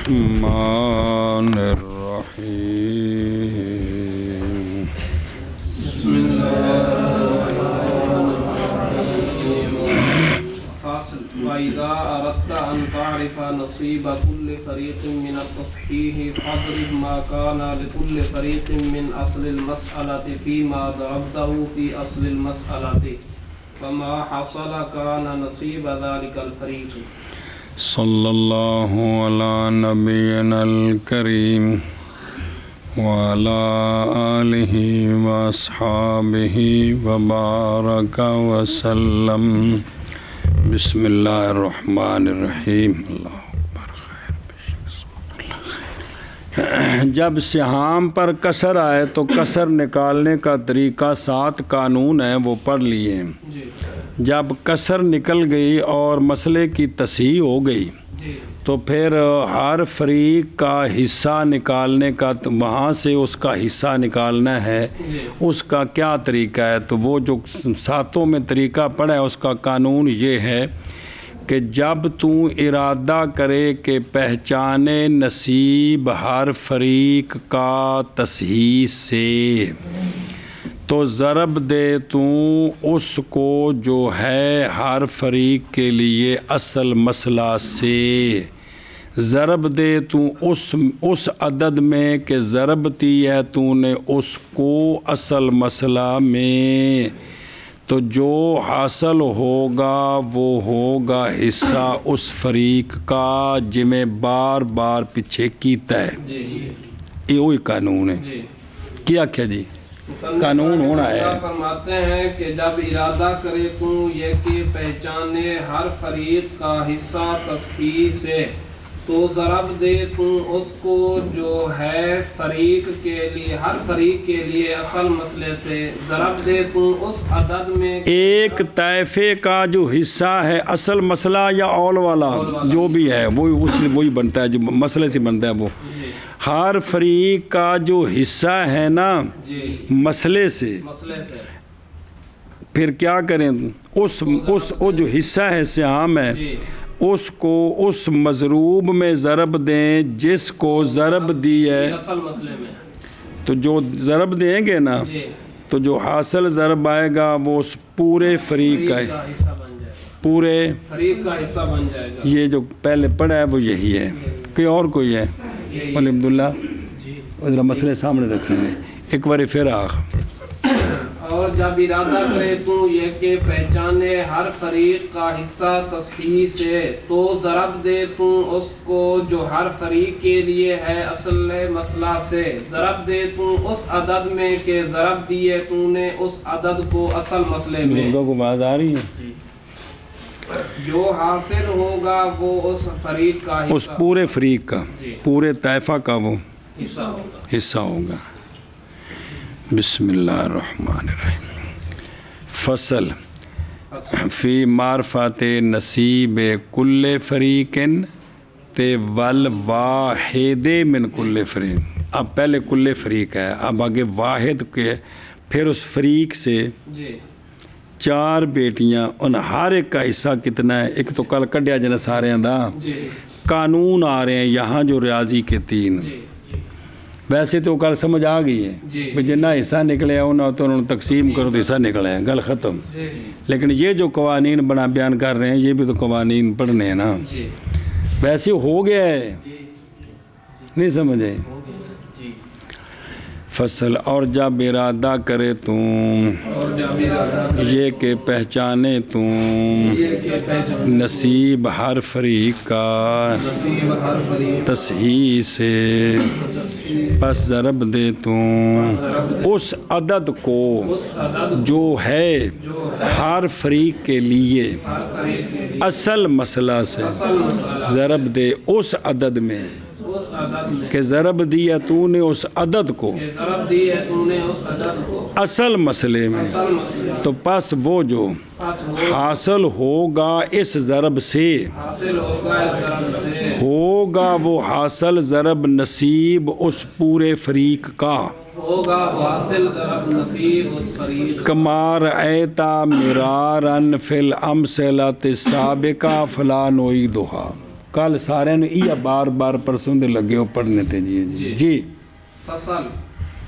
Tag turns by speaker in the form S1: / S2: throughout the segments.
S1: الرحمن الرحيم
S2: بسم الله فاصل وإذا أردت أن تعرف نصيب كل فريق من التصحيح فاضرب ما كان لكل فريق من أصل المسألة فيما ضربته في أصل المسألة فما حصل كان نصيب ذلك الفريق.
S1: صلی اللہ علی نبینا الکریم وعلی آلہ واصحابہ وبارک وسلم. بسم اللہ الرحمن الرحیم. اللہ اکبر. جب سہام پر کسر آئے تو کسر نکالنے کا طریقہ 7 قانون ہیں، وہ پڑھ لیے. جب کسر نکل گئی اور مسئلے کی تصحیح ہو گئی تو پھر ہر فریق کا حصہ نکالنے کا، وہاں سے اس کا حصہ نکالنا ہے. اس کا کیا طریقہ ہے؟ تو وہ جو 7 میں طریقہ پڑھا ہے اس کا قانون یہ ہے کہ جب تو ارادہ کرے کہ پہچانے نصیب ہر فریق کا تصحیح سے، تو ضرب دے تو اس کو جو ہے ہر فریق کے لیے اصل مسئلہ سے. ضرب دے تو اس عدد میں کہ ضرب دی ہے تو نے اس کو اصل مسئلہ میں، تو جو حاصل ہوگا وہ ہوگا حصہ اس فریق کا جمیں بار بار پیچھے کیتا ہے. یہ وہی قانون ہے. کیا جی قانون ہونا ہے.
S2: فرماتے ہیں کہ جب ارادہ کرے تو یہ کہ پہچانے ہر فریق کا حصہ تصحیح سے، تو ضرب دے تو اس کو جو ہے فریق کے لیے، ہر فریق کے لیے اصل مسئلے سے، ضرب دے تو اس عدد میں
S1: ایک طائفے کا جو حصہ ہے اصل مسئلہ یا اول والا جو بھی ہے وہی بنتا ہے، جو مسئلے سے بنتا ہے. وہ ہر فریق کا جو حصہ ہے نا مسئلے سے، پھر کیا کریں؟ اس جو حصہ ہے سہام ہے اس کو اس مضروب میں ضرب دیں جس کو ضرب دی ہے. تو جو ضرب دیں گے نا تو جو حاصل ضرب آئے گا وہ اس پورے فریق کا پورے
S2: فریق کا حصہ بن جائے گا.
S1: یہ جو پہلے پڑھا ہے وہ یہی ہے. کوئی اور کوئی ہے؟ عبداللہ ذرا مسئلے سامنے رکھیں گے ایک بار پھر آخ.
S2: اور جب ارادہ کرے تو یہ کہ پہچانے ہر فریق کا حصہ تصحیح سے، تو ضرب دے تو اس کو جو ہر فریق کے لیے ہے اصل مسئلہ سے، ضرب دے تو اس عدد میں کہ ضرب دیے تو نے اس عدد کو اصل مسئلے میں.
S1: لوگوں کو آواز آ رہی ہے؟
S2: جو حاصل ہوگا وہ اس فریق کا حصہ،
S1: اس پورے فریق کا، پورے طائفہ کا وہ
S2: حصہ
S1: ہوگا. بسم اللہ الرحمن الرحیم. فصل فی معرفت نصیب کل فریقن تے والواحد من کل فریق. اب پہلے کل فریق ہے، اب آگے واحد کے، پھر اس فریق سے 4 بیٹیاں، ان ہر ایک کا حصہ کتنا ہے؟ ایک تو کل کڈیا جنا سارے دا قانون آ رہے ہیں یہاں جو ریاضی کے 3. ویسے تو کل سمجھ آ گئی ہے کہ جنہ حصہ نکلے انہوں تو انہوں نے تقسیم کرو تو حصہ نکلے ہیں، گل ختم. لیکن یہ جو قوانین بیان کر رہے ہیں یہ بھی تو قوانین پڑھنے ہیں نا. ویسے ہو گیا ہے، نہیں سمجھے؟ فصل اور جب ارادہ کرے تو یہ کہ پہچانے تو نصیب ہر فریق کا تصحیح سے، پس ضرب دے تو اس عدد کو جو ہے ہر فریق کے لیے اصل مسئلہ سے، ضرب دے اس عدد میں کہ ضرب دیا تو نے اس عدد کو اصل مسئلے میں، تو پس وہ جو حاصل ہوگا اس ضرب سے ہوگا وہ حاصل ضرب نصیب اس پورے فریق کا. کمار ایتا مرارن فی الامثلۃ السابقہ فلا نعیدھا. کل سارے یہ بار بار پرسوں دے لگے ہو پڑھنے تھے جی
S2: فصل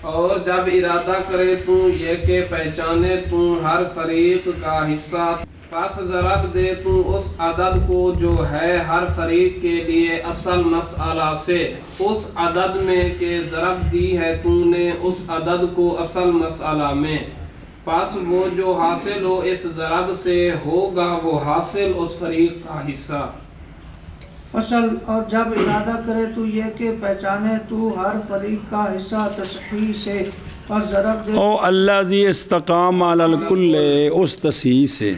S2: اور جب ارادہ کرے تو یہ کہ پہچانے تو ہر فریق کا حصہ پس ضرب دے تو اس عدد کو جو ہے ہر فریق کے لیے اصل مسئلہ سے اس عدد میں کہ ضرب دی ہے تو نے اس عدد کو اصل مسئلہ میں پس وہ جو حاصل ہو اس ضرب سے ہوگا وہ حاصل اس فریق کا حصہ
S3: فصل اور جب ارادہ کرے تو یہ کہ پہچانے تو ہر فریق کا حصہ تصحیح سے پس ضرب دے
S1: او اللہ زی استقام علی الکل اس تصحیح سے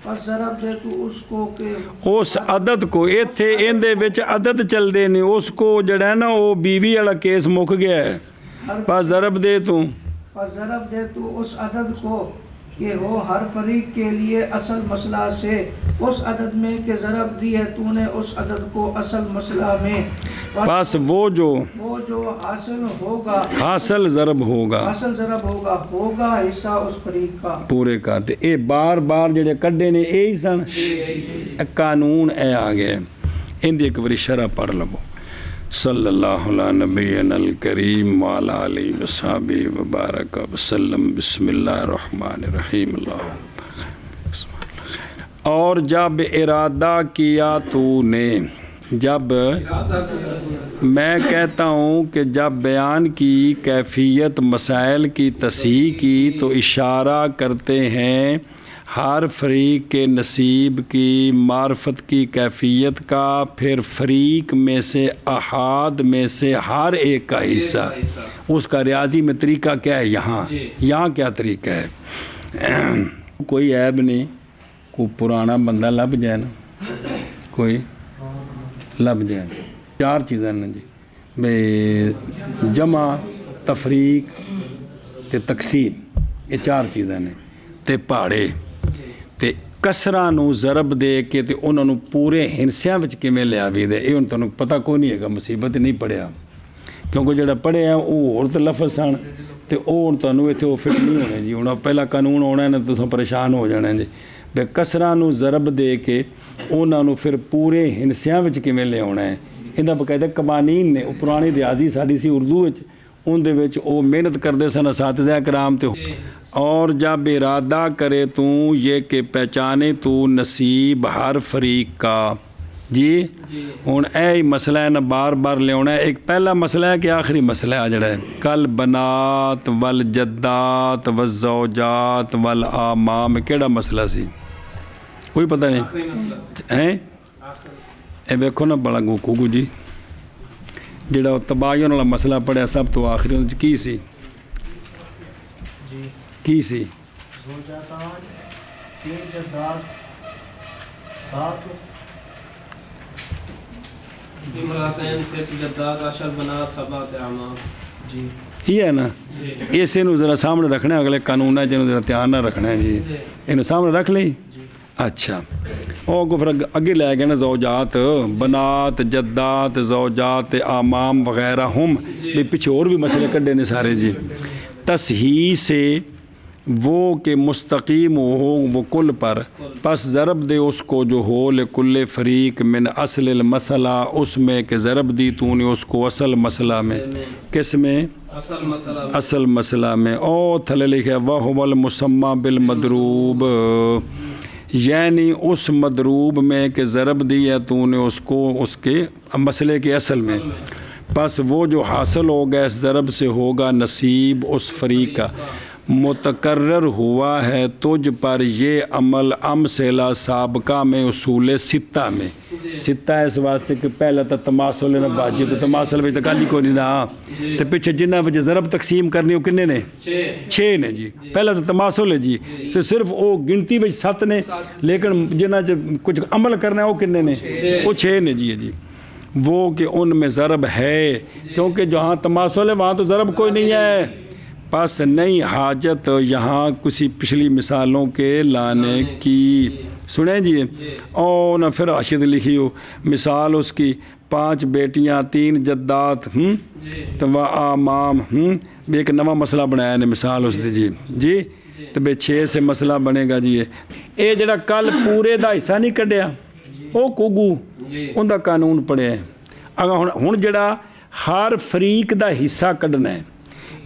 S3: پس ضرب دے تو اس کو کہ
S1: اس عدد کو ایتھے اندے وچ عدد چل دے نے اس کو جڑا ہے نا وہ بیوی والا کیس مک گیا ہے پس ضرب دے تو
S3: پس ضرب دے تو اس عدد کو کہ ہو ہر فریق کے لیے اصل مسئلہ سے اس عدد میں کہ ضرب دی ہے تو نے اس عدد کو اصل مسئلہ میں
S1: پس وہ جو
S3: حاصل ہوگا
S1: حاصل ضرب ہوگا
S3: حاصل ضرب ہوگا حصہ اس فریق کا
S1: پورے کا تے اے بار بار جڑے کڈے نے اے ہی سن قانون اے آ گئے ان دی ایک باری شرح پڑھ لو صلی اللہ علیہ نبینا الکریم وعلی آلہ وصحبہ وبارک وسلم بسم اللہ الرحمن الرحیم اور جب ارادہ کیا تو نے جب میں کہتا ہوں کہ جب بیان کی کیفیت مسائل کی تصحیح کی تو اشارہ کرتے ہیں ہر فریق کے نصیب کی معرفت کی کیفیت کا پھر فریق میں سے احاد میں سے ہر ایک کا حصہ اس کا ریاضی میں طریقہ کیا ہے یہاں کیا طریقہ ہے کوئی عیب نہیں کوئی پرانا بندہ لب جائے نا کوئی لب جائے چار چیزیں نا جی بے جمع تفریق تے تقسیم یہ چار چیزیں نے تے پہاڑے تے کسراں نو ضرب دے کے تے انہاں نو پورے ہنسیاں وچ کیویں لیا وی دے یہ ہن تانوں پتہ کوئی نہیں ہے مصیبت نہیں پڑھیا کیونکہ جڑا پڑھیا وہ ہور تے لفظ سن تے او ہن تانوں ایتھے وہ فٹ نہیں ہونے جی ہن پہلا قانون ہونا ہے نا تساں پریشان ہو جانا جی بے کسراں نو ضرب دے کے انہاں نو پھر پورے ہنسیاں وچ کیویں لے آنا ہے اندا باقاعدہ قوانین نے وہ پرانی ریاضی ساری سی اردو وچ ان دے وچ او محنت کردے سن اساتذہ کرام تے اور جب ارادہ کرے تو یہ کہ پہچانے تو نصیب ہر فریق کا جی ہن اے مسئلہ ہے نا بار بار لے آنا ہے ایک پہلا مسئلہ ہے کہ آخری مسئلہ ہے جڑا ہے کل بنات والجدات والزوجات والآمام کیڑا مسئلہ سی کوئی پتہ نہیں ہیں اے ویکھو نا بڑا گوکو جی جڑا تباین والا مسئلہ پڑھیا سب تو آخری کی سی کی سی
S3: زوجاتان 3 جدات 7
S2: امراتین 6 جدات 10 بنات 7 اعمام
S3: جی
S1: یہ ہے نا اسے نو ذرا سامنے رکھنا ہے اگلے قانون ہے جنہوں ذرا دھیان نہ رکھنا ہے جی انہوں سامنے رکھ لیں اچھا او کو پھر اگے لے گئے نا زوجات بنات جدات زوجات آمام وغیرہ ہم بھی پیچھے اور بھی مسئلے کڈے نے سارے جی تصحیح سے وہ کہ مستقیم ہو وہ کل پر پس ضرب دے اس کو جو ہو لکل فریق من اصل المسئلہ اس میں کہ ضرب دی تو نے اس کو اصل مسئلہ میں کس میں اصل مسئلہ میں او تھلے لکھے وَهُوَ الْمُسَمَّى بِالْمَضْرُوب یعنی اس مضروب میں کہ ضرب دی ہے تو نے اس کو اس کے مسئلے کے اصل میں پس وہ جو حاصل ہوگا اس ضرب سے ہوگا نصیب اس فریق کا متقرر ہوا ہے تجھ پر یہ عمل امثلہ سابقہ میں اصول ستہ میں ستہ اس واسطے کہ پہلا تا تماثل نہ باجی تو تماثل بھی تکالی کو نہیں نا تو پیچھے جنہ وجہ ضرب تقسیم کرنی ہو کنے نے 6 نے جی پہلا تا تماثل ہے جی تو صرف وہ گنتی وچ 7 نے لیکن جنہ کچھ عمل کرنا ہے وہ کنے نے وہ 6 نے جی وہ کہ ان میں ضرب ہے کیونکہ جہاں تماثل ہے وہاں تو ضرب کوئی نہیں ہے پس نہیں حاجت یہاں کسی پچھلی مثالوں کے لانے کی سنیں جی اور نہ پھر راشد لکھی ہو مثال اس کی 5 بیٹیاں 3 جدات تو وہ آمام ایک نواں مسئلہ بنایا نے مثال اس دی جی تو بے 6 سے مسئلہ بنے گا جی یہ جڑا کل پورے دا حصہ نہیں کڈیا ਉਹ ਕੋਗੂ
S2: جی
S1: ਉਹਦਾ ਕਾਨੂੰਨ ਪੜਿਆ ਅਗਾ ਹੁਣ ਜਿਹੜਾ ਹਰ ਫਰੀਕ ਦਾ ਹਿੱਸਾ ਕੱਢਣਾ ਹੈ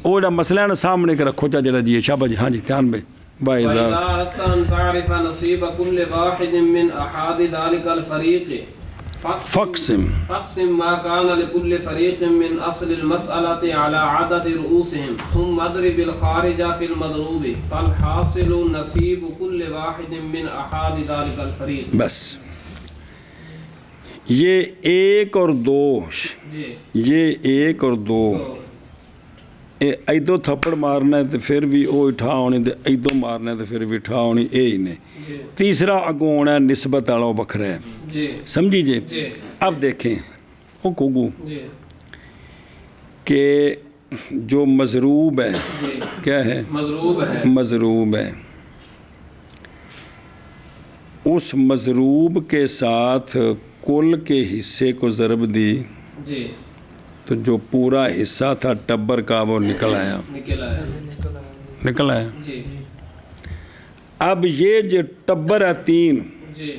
S1: ਉਹ ਜਿਹੜਾ ਮਸਲਾ ਨਾ ਸਾਹਮਣੇ ਕੇ ਰੱਖੋ ਚਾ ਜਿਹੜਾ ਜੀ ਸ਼ਾਬਾਸ਼ ਹਾਂ ਜੀ ਧਿਆਨ ਵਿੱਚ
S2: وإذا أردت أن تعرف نصيب كل واحد من أحد ذلك الفريق
S1: فاقسم
S2: ما كان لكل فريق من أصل المسألة على عدد رؤوسهم ثم اضرب الخارج في المضروب فالحاصل نصيب كل واحد من أحد ذلك الفريق
S1: بس یہ ایک اور دو
S2: جی
S1: یہ ایک اور دو ایدو تھپڑ مارنا ہے تو پھر بھی وہ اٹھا ہونی تے ایدو مارنا ہے تو پھر بھی اٹھا ہونی یہی نے
S2: جی
S1: تیسرا اگوں ہونا ہے نسبت والا وہ بکھرا ہے
S2: جی
S1: سمجھی جی
S2: جی
S1: اب دیکھیں وہ کوگو
S2: جی
S1: کہ جو مضروب ہے
S2: جی
S1: کیا ہے
S2: مضروب ہے
S1: مضروب ہے اس مضروب کے ساتھ کل کے حصے کو ضرب دی
S2: جی
S1: تو جو پورا حصہ تھا ٹبر کا وہ نکل آیا
S2: جی
S1: اب یہ جو ٹبر ہے تین
S2: جی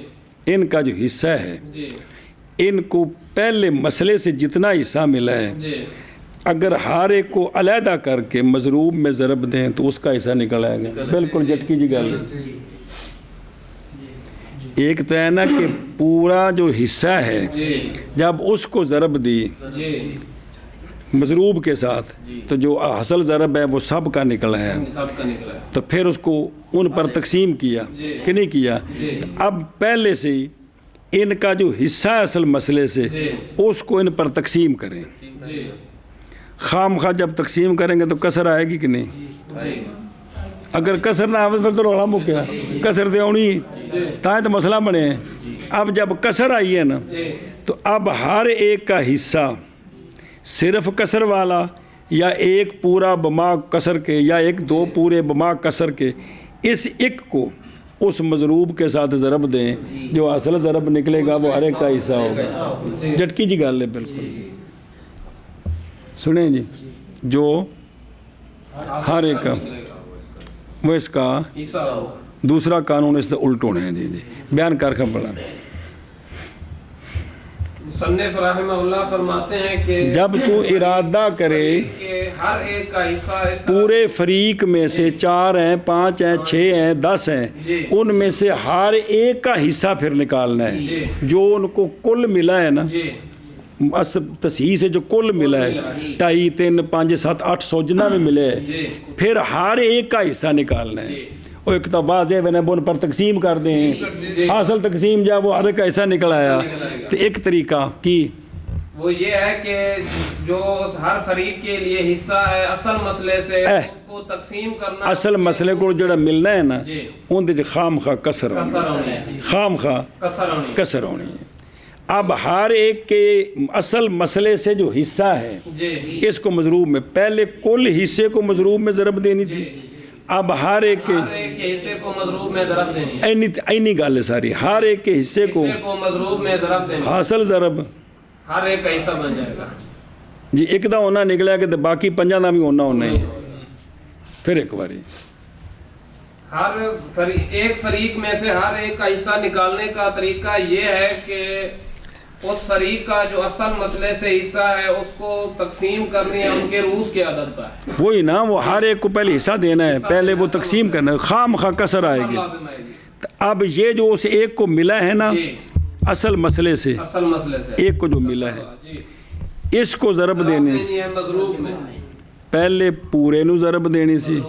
S1: ان کا جو حصہ ہے
S2: جی
S1: ان کو پہلے مسئلے سے جتنا حصہ ملا ہے
S2: جی
S1: اگر ہر ایک کو علیحدہ کر کے مضروب میں ضرب دیں تو اس کا حصہ نکل آئے گا بالکل جھٹکی جی گل ہے ایک تو ہے نا کہ پورا جو حصہ ہے
S2: جی
S1: جب اس کو ضرب دی
S2: جی
S1: مضروب کے ساتھ تو جو اصل ضرب ہے وہ سب کا نکل ہے
S2: سب کا نکلا ہے
S1: تو پھر اس کو ان پر تقسیم کیا کہ نہیں کیا اب پہلے سے ہی ان کا جو حصہ ہے اصل مسئلے سے اس کو ان پر تقسیم کریں
S2: جی
S1: خام خواہ جب تقسیم کریں گے تو کسر آئے گی کہ نہیں
S2: جی
S1: اگر کسر نہ آئے پھر تو روڑا مکیا کسر دے آنی تاہیں تو مسئلہ بنے ہیں اب جب کسر آئی ہے نا تو اب ہر ایک کا حصہ صرف کسر والا یا ایک پورا بما کسر کے یا ایک دو پورے بما کسر کے اس ایک کو اس مضروب کے ساتھ ضرب دیں جو اصل ضرب نکلے گا وہ ہر ایک کا حصہ ہوگا جھٹکی جی گل ہے بالکل سنیں جی جو ہر ایک کا وہ اس کا
S2: حصہ ہو
S1: دوسرا قانون اس سے الٹ ہونے ہیں جی بیان کر کے بڑا
S2: مصنف رحمہ اللہ فرماتے ہیں کہ
S1: جب تو ارادہ کرے
S2: کہ ہر ایک کا حصہ اس طرح
S1: پورے فریق میں سے 4 ہیں 5 ہیں 6 ہیں 10 ہیں ان میں سے ہر ایک کا حصہ پھر نکالنا ہے جو ان کو کل ملا ہے نا
S2: جی
S1: تصحیح سے جو کل ملا ہے 2.5 3 5 7 8 100 جتنا بھی ملے ہے پھر ہر ایک کا حصہ نکالنا ہے وہ ایک تو واضح ہے ان پر تقسیم کر دیں حاصل تقسیم جب وہ ہر ایک کا حصہ نکل آیا تو ایک طریقہ کی
S2: وہ یہ ہے کہ جو ہر فریق کے لیے حصہ ہے اصل مسئلے سے اس کو تقسیم کرنا
S1: اصل مسئلے کو جڑا ملنا ہے نا
S2: جی
S1: ان دے خام خواہ کسر ہونی ہے خام خواہ کسر ہونی ہے اب ہر ایک کے اصل مسئلے سے جو حصہ ہے اس کو مضروب میں پہلے کل حصے کو مضروب میں ضرب دینی تھی اب ہر ایک کے
S2: حصے کو مضروب میں ضرب دینی
S1: اینی گل ہے ساری ہر ایک کے حصے کو
S2: مضروب میں ضرب دینی
S1: حاصل ضرب
S2: ہر ایک کا حصہ بن جائے گا
S1: جی ایک دا ہونا نکلا کہ باقی 5 دا بھی ہونا ہی ہے پھر ایک باری
S2: ہر ایک فریق میں سے ہر ایک کا حصہ نکالنے کا طریقہ یہ ہے کہ اس فریق کا جو اصل مسئلے سے حصہ ہے اس کو تقسیم کرنی ہے ان کے روز کے عدد پر
S1: وہی نا وہ ہر ایک کو پہلے حصہ دینا ہے پہلے وہ تقسیم کرنا ہے خام خواہ کسر آئے گی اب یہ جو اس ایک کو ملا ہے نا اصل مسئلے سے ایک کو جو ملا ہے اس کو ضرب دینی
S2: ہے مضروب میں
S1: پہلے پورے نو ضرب دینی سی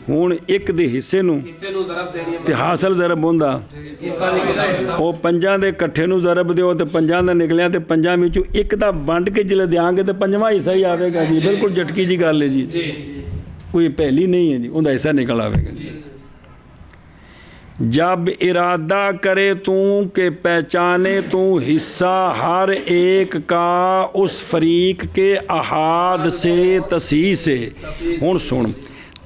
S1: ہون ایک دے حصے نو تے حاصل ضرب ہوندا او 5 دے کٹھے نو ضرب دیو تے 5 دا نکلیا تے 5 وچوں ایک دا ونڈ کے جلے دیاں گے تے 5واں حصہ ہی آوے گا جی بالکل جھٹکی جی گل ہے جی کوئی پہلی نہیں ہے جی اوندا حصہ نکل آوے گا جی جب ارادہ کرے تو کہ پہچانے تو حصہ ہر ایک کا اس فریق کے احاد سے تصحیح سے ہن سن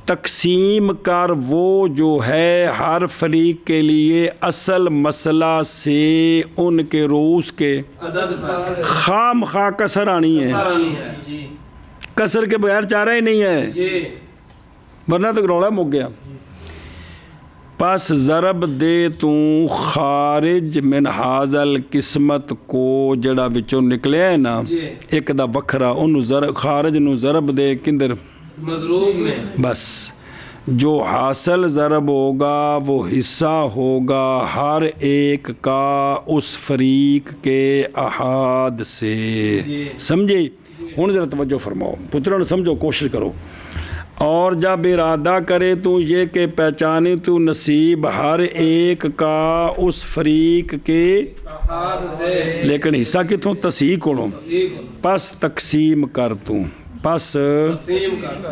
S1: تقسیم کر وہ جو ہے ہر فریق کے لیے اصل مسئلہ سے ان کے روز کے خام خواہ کسر آنی ہے کسر کے بغیر چارہ ہی نہیں ہے ورنہ تک روڑا مک گیا پس ضرب دے تو خارج من حاضل قسمت کو جڑا وچوں نکلیا ہے نا ایک دا وکھرا انہوں خارج نو ضرب دے کندر
S2: مضروب میں
S1: بس جو حاصل ضرب ہوگا وہ حصہ ہوگا ہر ایک کا اس فریق کے احاد سے سمجھے ہوں ذرا توجہ فرماؤ پتروں نے سمجھو کوشش کرو اور جب ارادہ کرے تو یہ کہ پہچانے تو نصیب ہر ایک کا اس فریق کے لیکن حصہ کتوں تصحیح کرو پس تقسیم کر تو پس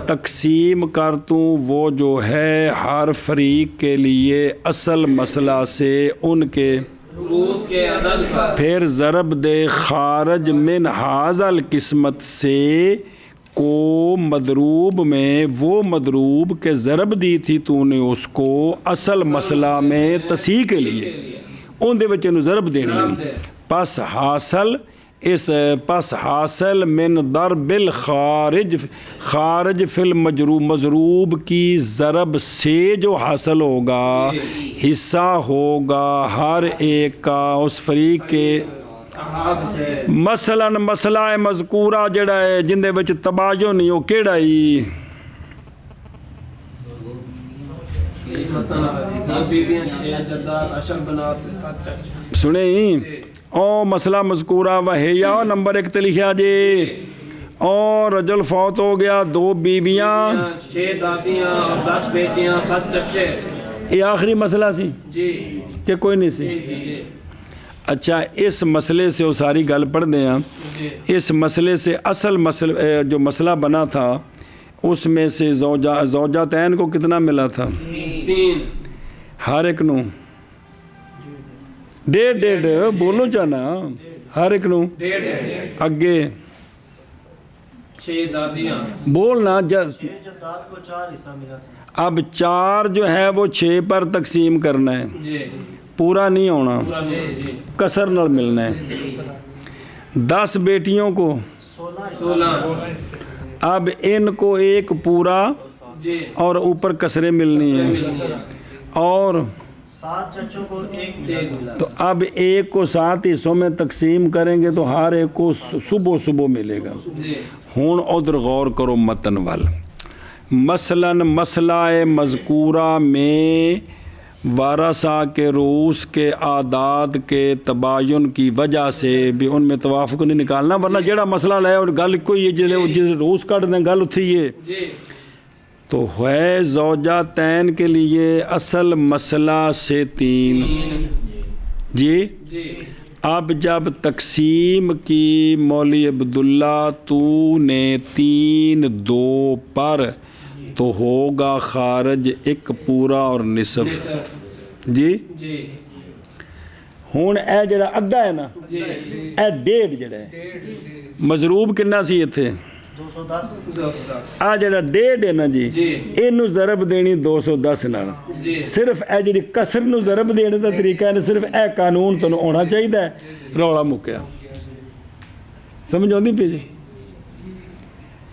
S1: تقسیم کر تو وہ جو ہے ہر فریق کے لیے اصل مسئلہ سے ان کے
S2: روس کے عدد پر
S1: پھر ضرب دے خارج من حاضل قسمت سے کو مضروب میں وہ مضروب کے ضرب دی تھی تو نے اس کو اصل مسئلہ میں تصحیح کے لیے ان دے بچے نو ضرب دینی پس حاصل اس پس حاصل من ضرب الخارج خارج فی المجروب مضروب کی ضرب سے جو حاصل ہوگا حصہ ہوگا ہر ایک کا اس فریق کے مثلاً مسئلہ مذکورہ جڑا ہے جن دے وچ تباین نہیں وہ کیڑا ہی سنے ہی او مسئلہ مذکورہ وحیہ نمبر 1 تے لکھیا جے اور رجل فوت ہو گیا 2 بیویاں
S2: 6 دادیاں اور 10 بیٹیاں 7 چچے
S1: یہ آخری مسئلہ سی
S2: جی
S1: کہ کوئی نہیں سی اچھا اس مسئلے سے وہ ساری گل پڑھ دیں اس مسئلے سے اصل مسئلہ جو مسئلہ بنا تھا اس میں سے زوجاتین کو کتنا ملا تھا
S2: 3
S1: ہر ایک نو 1.5 بولو جانا ہر ایک نو
S2: 1.5
S1: اگے
S2: 6 دادیاں
S1: بولنا
S4: جداد کو 4 حصہ ملا تھا
S1: اب 4 جو ہے وہ 6 پر تقسیم کرنا ہے
S2: جی
S1: پورا نہیں ہونا
S2: جی
S1: کسر نال ملنا ہے 10 بیٹیوں کو
S2: 16
S1: اب ان کو ایک پورا
S2: جی
S1: اور اوپر کسریں ملنی ہیں اور
S4: 7 چچوں کو 1 ملا
S1: تو اب ایک کو 7 حصوں میں تقسیم کریں گے تو ہر ایک کو صبح ملے گا
S2: جی
S1: ہون ادھر غور کرو متن وال مثلاً مسئلہ مذکورہ میں وارثہ کے رؤوس کے اعداد کے تباین کی وجہ سے بھی ان میں توافق نہیں نکالنا ورنہ جڑا مسئلہ لے اور گل کوئی جس رؤوس کٹ دیں گل اتھی ہے
S2: جی
S1: تو ہے زوجاتین کے لیے اصل مسئلہ سے 3 جی
S2: جی
S1: اب جب تقسیم کی مولوی عبداللہ تو نے 3 2 پر تو ہوگا خارج 1 پورا اور نصف جی
S2: جی
S1: ہون اے جڑا ادھا ہے نا
S2: جی
S1: اے 1.5 جڑا ہے مضروب کنا سی ایتھے
S4: 210
S1: آ جڑا 1.5 ہے نا جی
S2: جی
S1: اینو ضرب دینی 210 نال
S2: جی
S1: صرف اے جڑی کسر نو ضرب دینے دا طریقہ ہے صرف اے قانون تو ہونا چاہیے رولا مکیا سمجھ آندی پی جی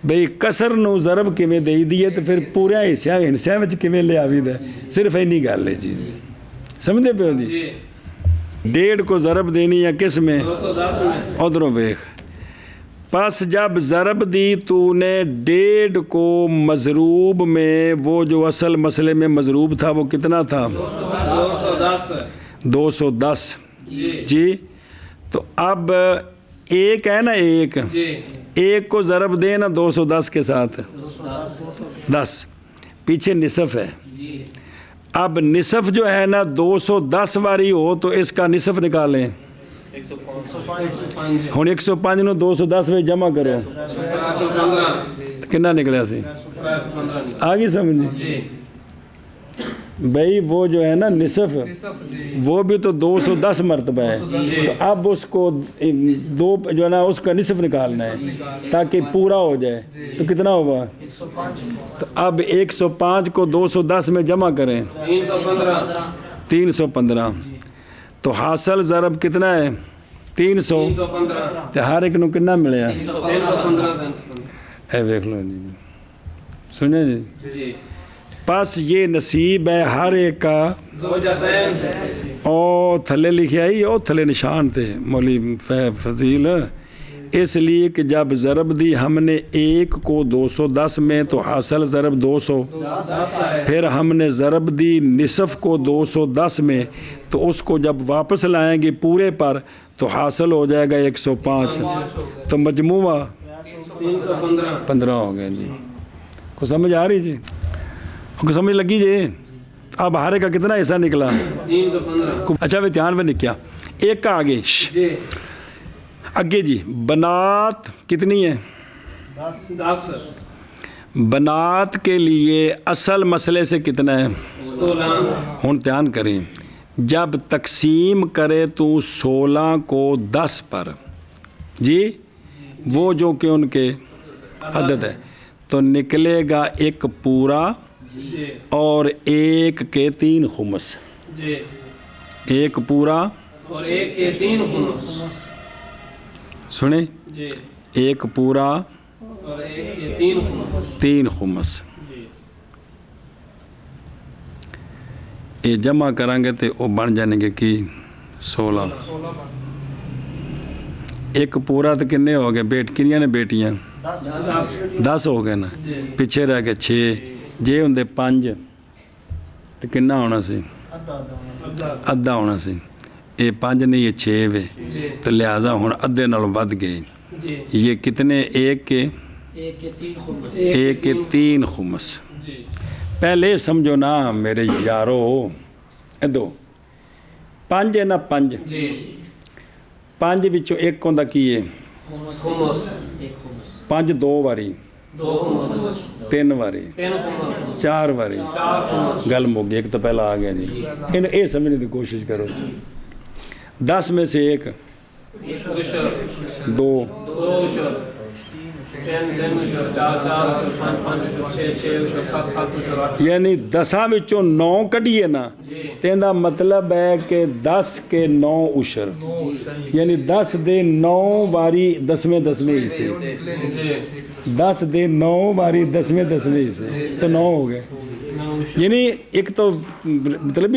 S1: بھئی کسر نو ضرب کیویں دئی دیے تو پھر پورا حصہ وچ کیویں لے آوی دا صرف اینی گل ہے جی سمجھدے پے ہو جی
S2: جی
S1: 1.5 کو ضرب دینی یا کس میں
S2: 210 میں
S1: ادھروں ویکھ پس جب ضرب دی تو نے 1.5 کو مضروب میں وہ جو اصل مسئلے میں مضروب تھا وہ کتنا تھا 210 جی تو اب ایک ہے نا ایک کو ضرب دے نا 210 کے ساتھ 10 پیچھے نصف ہے اب نصف جو ہے نا 210 واری ہو تو اس کا نصف نکالیں ہوں 105 نو 210 میں جمع کرو کنا نکلیا سی آگے سمجھ بھائی وہ جو ہے نا نصف وہ بھی تو 210 مرتبہ ہے تو اب اس کو 2 جو ہے نا اس کا نصف نکالنا ہے تاکہ پورا ہو جائے تو کتنا ہوگا تو اب 105 کو 210 میں جمع کریں 315 تو حاصل ضرب کتنا ہے 300 تو ہر ایک نو کنا ملیا اے دیکھ لو جی سنیں جی بس یہ نصیب ہے ہر ایک کا
S2: زوجتین
S1: او تھلے لکھے آئی او تھلے نشان تھے مولوی فضیل اس لیے کہ جب ضرب دی ہم نے 1 کو 210 میں تو حاصل ضرب 200 پھر ہم نے ضرب دی نصف کو 210 میں تو اس کو جب واپس لائیں گے پورے پر تو حاصل ہو جائے گا 105 تو مجموعہ 15 ہو گئے جی کو سمجھ آ رہی جی کو سمجھ لگی جی اب ہارے کا کتنا حصہ نکلا
S2: 315
S1: اچھا بھی دھیان میں نکیا ایک کا آگے
S2: جی
S1: آگے جی بنات کتنی ہے
S2: 10
S1: بنات کے لیے اصل مسئلے سے کتنا ہے
S2: 16
S1: ہن دھیان کریں جب تقسیم کرے تو 16 کو 10 پر جی وہ جو کہ ان کے عدد ہے تو نکلے گا ایک پورا
S2: جی
S1: اور 1 کے 3 خمس
S2: جی
S1: ایک پورا
S2: اور 1 کے 3 خمس
S1: سنیں
S2: جی
S1: ایک پورا
S2: اور 1 کے 3 خمس
S1: 3 خمس
S2: جی
S1: یہ جمع کریں گے تو وہ بن جانے گے کہ 16 ایک پورا تو کنے ہو گئے کنیاں نے بیٹیاں 10 ہو گئے نا پیچھے رہ گئے 6 جے ہوں 5 تو کنا ہونا سی ادھا ہونا سی یہ 5 نہیں یہ 6 وے تو لہٰذا ہوں ادھے نالوں ود گئے
S2: جی
S1: یہ کتنے 1 کے 3 خمس
S2: جی
S1: پہلے سمجھو نا میرے یارو ادو 5 ہے نا 5
S2: جی
S1: 5 وچوں ایک ہوندا کی ہے
S2: خمس
S1: 5 2 واری
S2: 2 خمس
S1: 3 واری
S2: 3 خمس
S1: 4 واری
S2: 4 خمس
S1: گل مک گئی ایک تو پہلا آ گیا جی انہیں یہ سمجھنے کی کوشش کرو 10 میں سے 1 2
S2: 2 اشر 10 اشر 4 5 اشر 6 7
S1: یعنی 10 وچوں 9 کڈیے نا تیندا مطلب ہے کہ 10 کے 9 اشر یعنی 10 دے 9 واری 10ویں حصے 10 دے 9 واری 10ویں حصے تو 9 ہو گئے یعنی ایک تو مطلب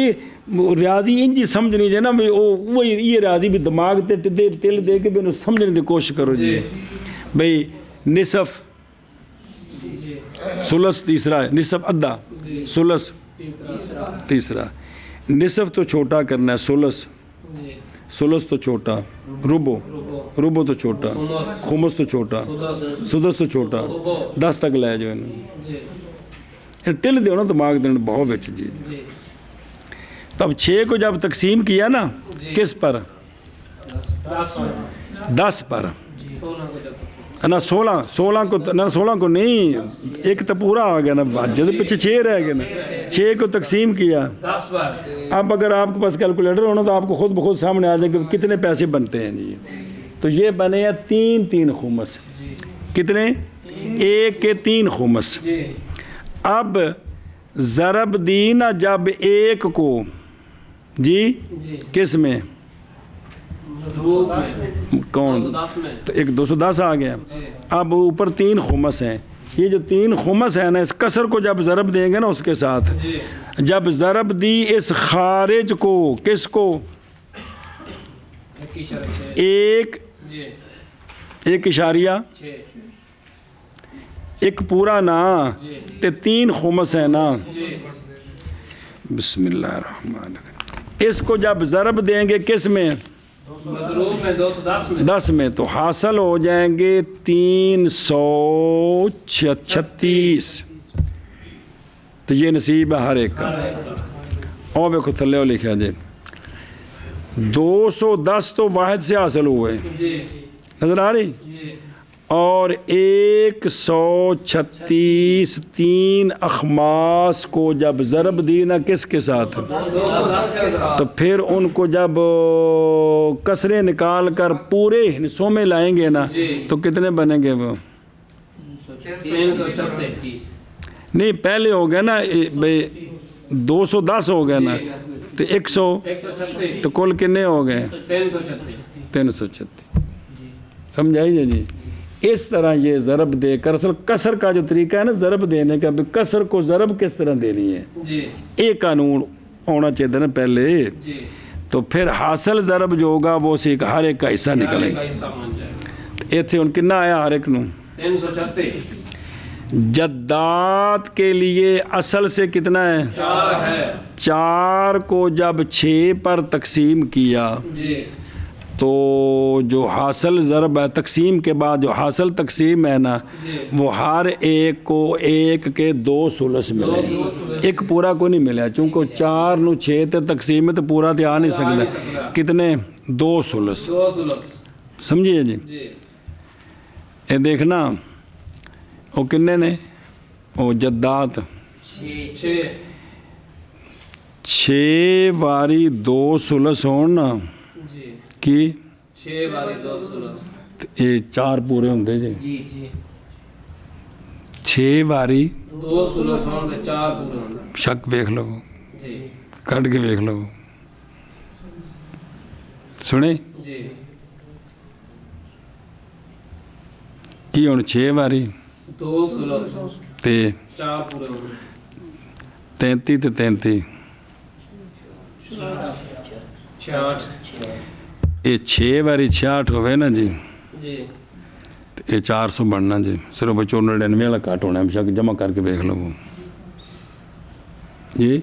S1: ریاضی انجی سمجھنی جائے نا وہ یہ ریاضی بھی دماغ تے تل دے کے بھی انہوں سمجھنے کی کوشش کرو جی بھئی نصف ثلث تیسرا ہے نصف ادھا ثلث تیسرا نصف تو چھوٹا کرنا ہے ثلث تو چھوٹا ربو تو چھوٹا خمس تو چھوٹا سدس تو چھوٹا 10 تک لے جو ٹل دیو نا دماغ دینا بہت بچ جی تب 6 کو جب تقسیم کیا نا کس پر 10 پر نا 16 کو نہیں ایک تو پورا آ گیا نا جب پیچھے 6 رہ گئے نا 6 کو تقسیم کیا اب اگر آپ کے پاس کیلکولیٹر ہونا تو آپ کو خود بخود سامنے آ جائے کہ کتنے پیسے بنتے ہیں جی تو یہ بنے ہیں 3 خمس کتنے 1 کے 3 خمس اب ضرب دی نا جب 1 کو جی کس میں کون تو ایک 210 آ گیا اب اوپر 3 خمس ہیں یہ جو 3 خمس ہیں نا اس کسر کو جب ضرب دیں گے نا اس کے ساتھ جب ضرب دی اس خارج کو کس کو 1 اشاریہ 1 پورا نا تے 3 خمس ہے نا بسم اللہ الرحمن الرحیم اس کو جب ضرب دیں گے کس میں 10 میں تو حاصل ہو جائیں گے 336 تو یہ نصیب ہے ہر ایک کا اور دیکھو تھلے ہو لکھا جائے 210 تو واحد سے حاصل ہوئے نظر آ رہی اور 136 3 اخماس کو جب ضرب دی نا کس کے ساتھ تو پھر ان کو جب کسرے نکال کر پورے حصوں میں لائیں گے نا تو کتنے بنیں گے وہ نہیں پہلے ہو گیا نا 210 ہو گیا نا تو 100 تو کل کنے ہو گئے 336 سمجھائیے جی اس طرح یہ ضرب دے کر اصل کسر کا جو طریقہ ہے نا ضرب دینے کا، بھی کسر کو ضرب کس طرح دینی ہے،
S2: جی
S1: ایک قانون ہونا چاہیے نا پہلے،
S2: جی
S1: تو پھر حاصل ضرب جو ہوگا وہ اسی ہر ایک کا حصہ نکلے گا۔
S2: حصہ بن جائے گا۔
S1: ایتھے ان کنا آیا ہر ایک نو
S2: 336
S1: جدات کے لیے اصل سے کتنا ہے
S2: 4 ہے
S1: 4 کو جب 6 پر تقسیم کیا
S2: جی
S1: تو جو حاصل ضرب ہے تقسیم کے بعد جو حاصل تقسیم ہے نا
S2: جی
S1: وہ ہر ایک کو 1 کے 2 ثلث ملے، ایک پورا کو نہیں ملا، چونکہ 4 نو 6 تے تقسیم ہے تو پورا تے آ نہیں سکتا، کتنے 2 ثلث،
S2: 2 ثلث
S1: سمجھیے جی۔
S2: جی
S1: یہ دیکھنا وہ کنے نے وہ جدات 6 واری 2 ثلث ہون نا
S2: جی
S1: کی
S2: 6 باری 2 ثلث
S1: یہ 4 پورے ہوندے جی،
S2: جی جی
S1: 6 واری
S2: 2 ثلث ہون تے 4 پورے ہوندے
S1: شک ویکھ لو،
S2: جی
S1: کٹ کے ویکھ لو، سنے
S2: جی
S1: کی ہن 6 واری
S2: 2 ثلث
S1: تے
S2: 4 پورے ہوندے
S1: 33 تے 33
S2: 66
S1: یہ 6 واری 66 ہوئے نا جی،
S2: جی
S1: یہ 400 بننا جی، صرف 499 والا کٹ ہونا ہے، شک جمع کر کے ویکھ لو جی۔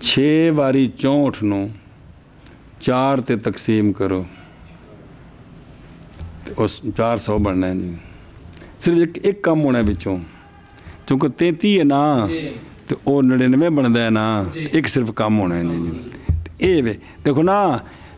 S1: 6 واری 64 نو 4 تے تقسیم کرو تو اس 400 بننا ہے جی، صرف ایک کم ہونا ہے بچوں، چونکہ 33 ہے نا
S2: جی
S1: تو وہ 99 بنتا ہے نا،
S2: جی۔
S1: ایک صرف کم ہونا ہے جی۔ اے وے دیکھو نا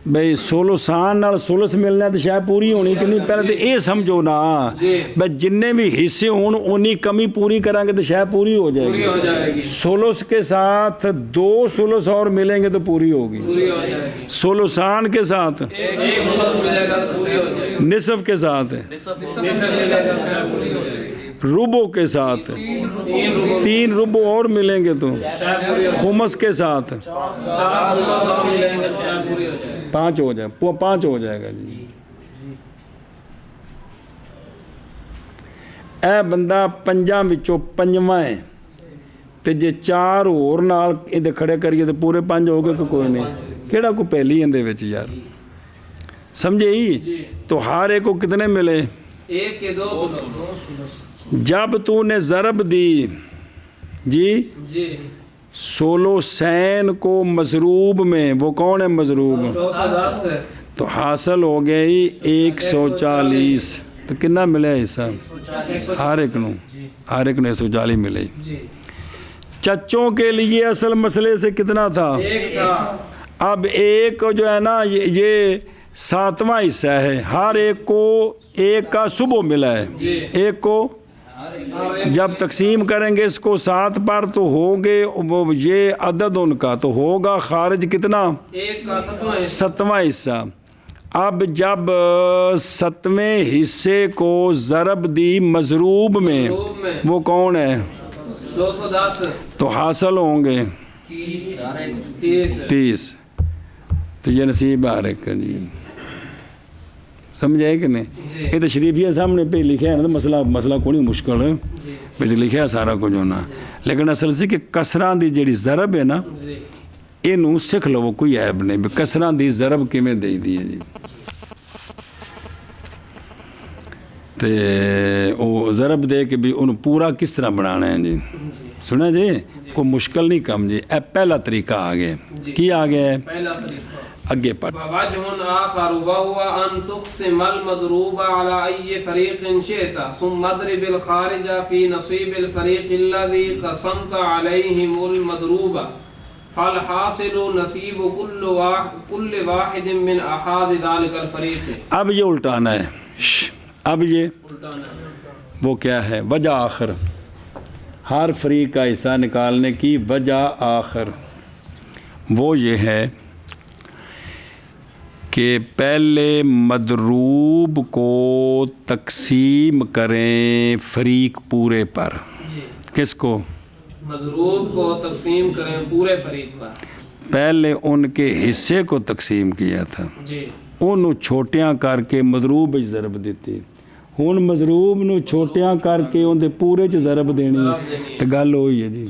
S1: بھئی سولوسان نال سولس ملنا تو شاید پوری ہونی کہ نہیں، پہلے تو اے سمجھو نا
S2: جی
S1: بھئی جننے بھی حصے ہون اونی کمی پوری کریں گے تو شاید پوری ہو جائے
S2: پوری ہو
S1: گی،
S2: جائے گی
S1: سولس کے ساتھ 2 سولس اور ملیں گے تو پوری ہوگی،
S2: پوری ہو جائے گی
S1: سولوسان کے ساتھ
S2: ایک ثلث ملے گا تو 6 ہو جائے گی،
S1: نصف کے ساتھ
S2: نصف ملے گا تو پوری ہو جائے گی،
S1: ربو کے ساتھ 3 ربو اور ملیں گے تو
S2: شاید پوری ہو
S1: خمس کے ساتھ
S2: 4 ثلث ملیں گے تو شاید پوری ہو جائے گی،
S1: 5 ہو جائے 5 ہو جائے گا جی۔ اے بندہ 5 وچوں 5واں ہے تے جے 4 اور نال ایدے کھڑے کریے تو پورے 5 ہو گئے کہ کوئی نہیں، کیڑا کو پہلی اندے وچ یار سمجھے ہی، تو ہر ایک کو کتنے ملے
S2: 1 کے 2 ثلث
S1: جب تو نے ضرب دی جی
S2: جی
S1: سولوسین کو مضروب میں، وہ کون ہے مضروب
S2: 110 ہے
S1: تو حاصل ہو گئی 140، تو کنا ملے حصہ ہر ایک نو 140 ملے۔
S2: جی
S1: چچوں کے لیے اصل مسئلے سے کتنا تھا
S2: 1 تھا،
S1: اب ایک جو ہے نا یہ 7واں حصہ ہے، ہر ایک کو 1 کا صبح ملا ہے، ایک کو جب تقسیم کریں گے اس کو 7 پر تو ہوگے وہ یہ عدد ان کا تو ہوگا خارج کتنا
S2: 1 کا
S1: 7واں حصہ۔ اب جب 7ویں حصے کو ضرب دی مضروب میں وہ کون ہے
S2: 210
S1: تو حاصل ہوں گے 30، تو یہ نصیب آ رہے جی، سمجھے کہ نہیں؟ یہ تو شریفیہ سامنے پہ لکھا ہے نا، تو مسئلہ کوئی مشکل ہے پہ لکھا سارا کچھ ہونا، لیکن اصل سے کہ کسراں دی جڑی ضرب ہے نا یہ سکھ لو، کوئی عیب نہیں، کسراں دی ضرب کیویں دے دی ہے جی، تے وہ ضرب دے کے بھی انہوں پورا کس طرح بنانا ہے جی، سنا جی کوئی مشکل نہیں کم جی، اے پہلا طریقہ آگے کی آگے ہے
S2: پہلا طریقہ
S1: اگے پڑھ
S2: وجه آخر وهو أن تقسم المضروب على أي فريق شئت ثم اضرب الخارج في نصيب الفريق الذي قسمت عليهم المضروب فالحاصل نصيب كل واحد من أحد ذلك الفريق۔
S1: اب یہ الٹانا ہے، اب یہ وہ کیا ہے وجہ آخر، ہر فریق کا حصہ نکالنے کی وجہ آخر وہ یہ ہے کہ پہلے مضروب کو تقسیم کریں فریق پورے پر، کس کو
S2: مضروب کو تقسیم کریں پورے فریق پر،
S1: پہلے ان کے حصے کو تقسیم کیا تھا،
S2: جی
S1: ਉਹਨੂੰ ਛੋਟਿਆਂ ਕਰਕੇ ਮਜ਼ਰੂਬ ਵਿੱਚ ਜ਼ਰਬ ਦਿੱਤੀ। ਹੁਣ ਮਜ਼ਰੂਬ ਨੂੰ ਛੋਟਿਆਂ ਕਰਕੇ ਉਹਦੇ ਪੂਰੇ 'ਚ ਜ਼ਰਬ ਦੇਣੀ ਤੇ ਗੱਲ ਹੋਈ ਹੈ ਜੀ।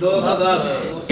S1: 210,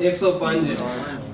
S2: 105,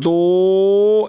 S1: 2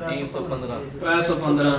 S2: 315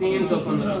S2: 315,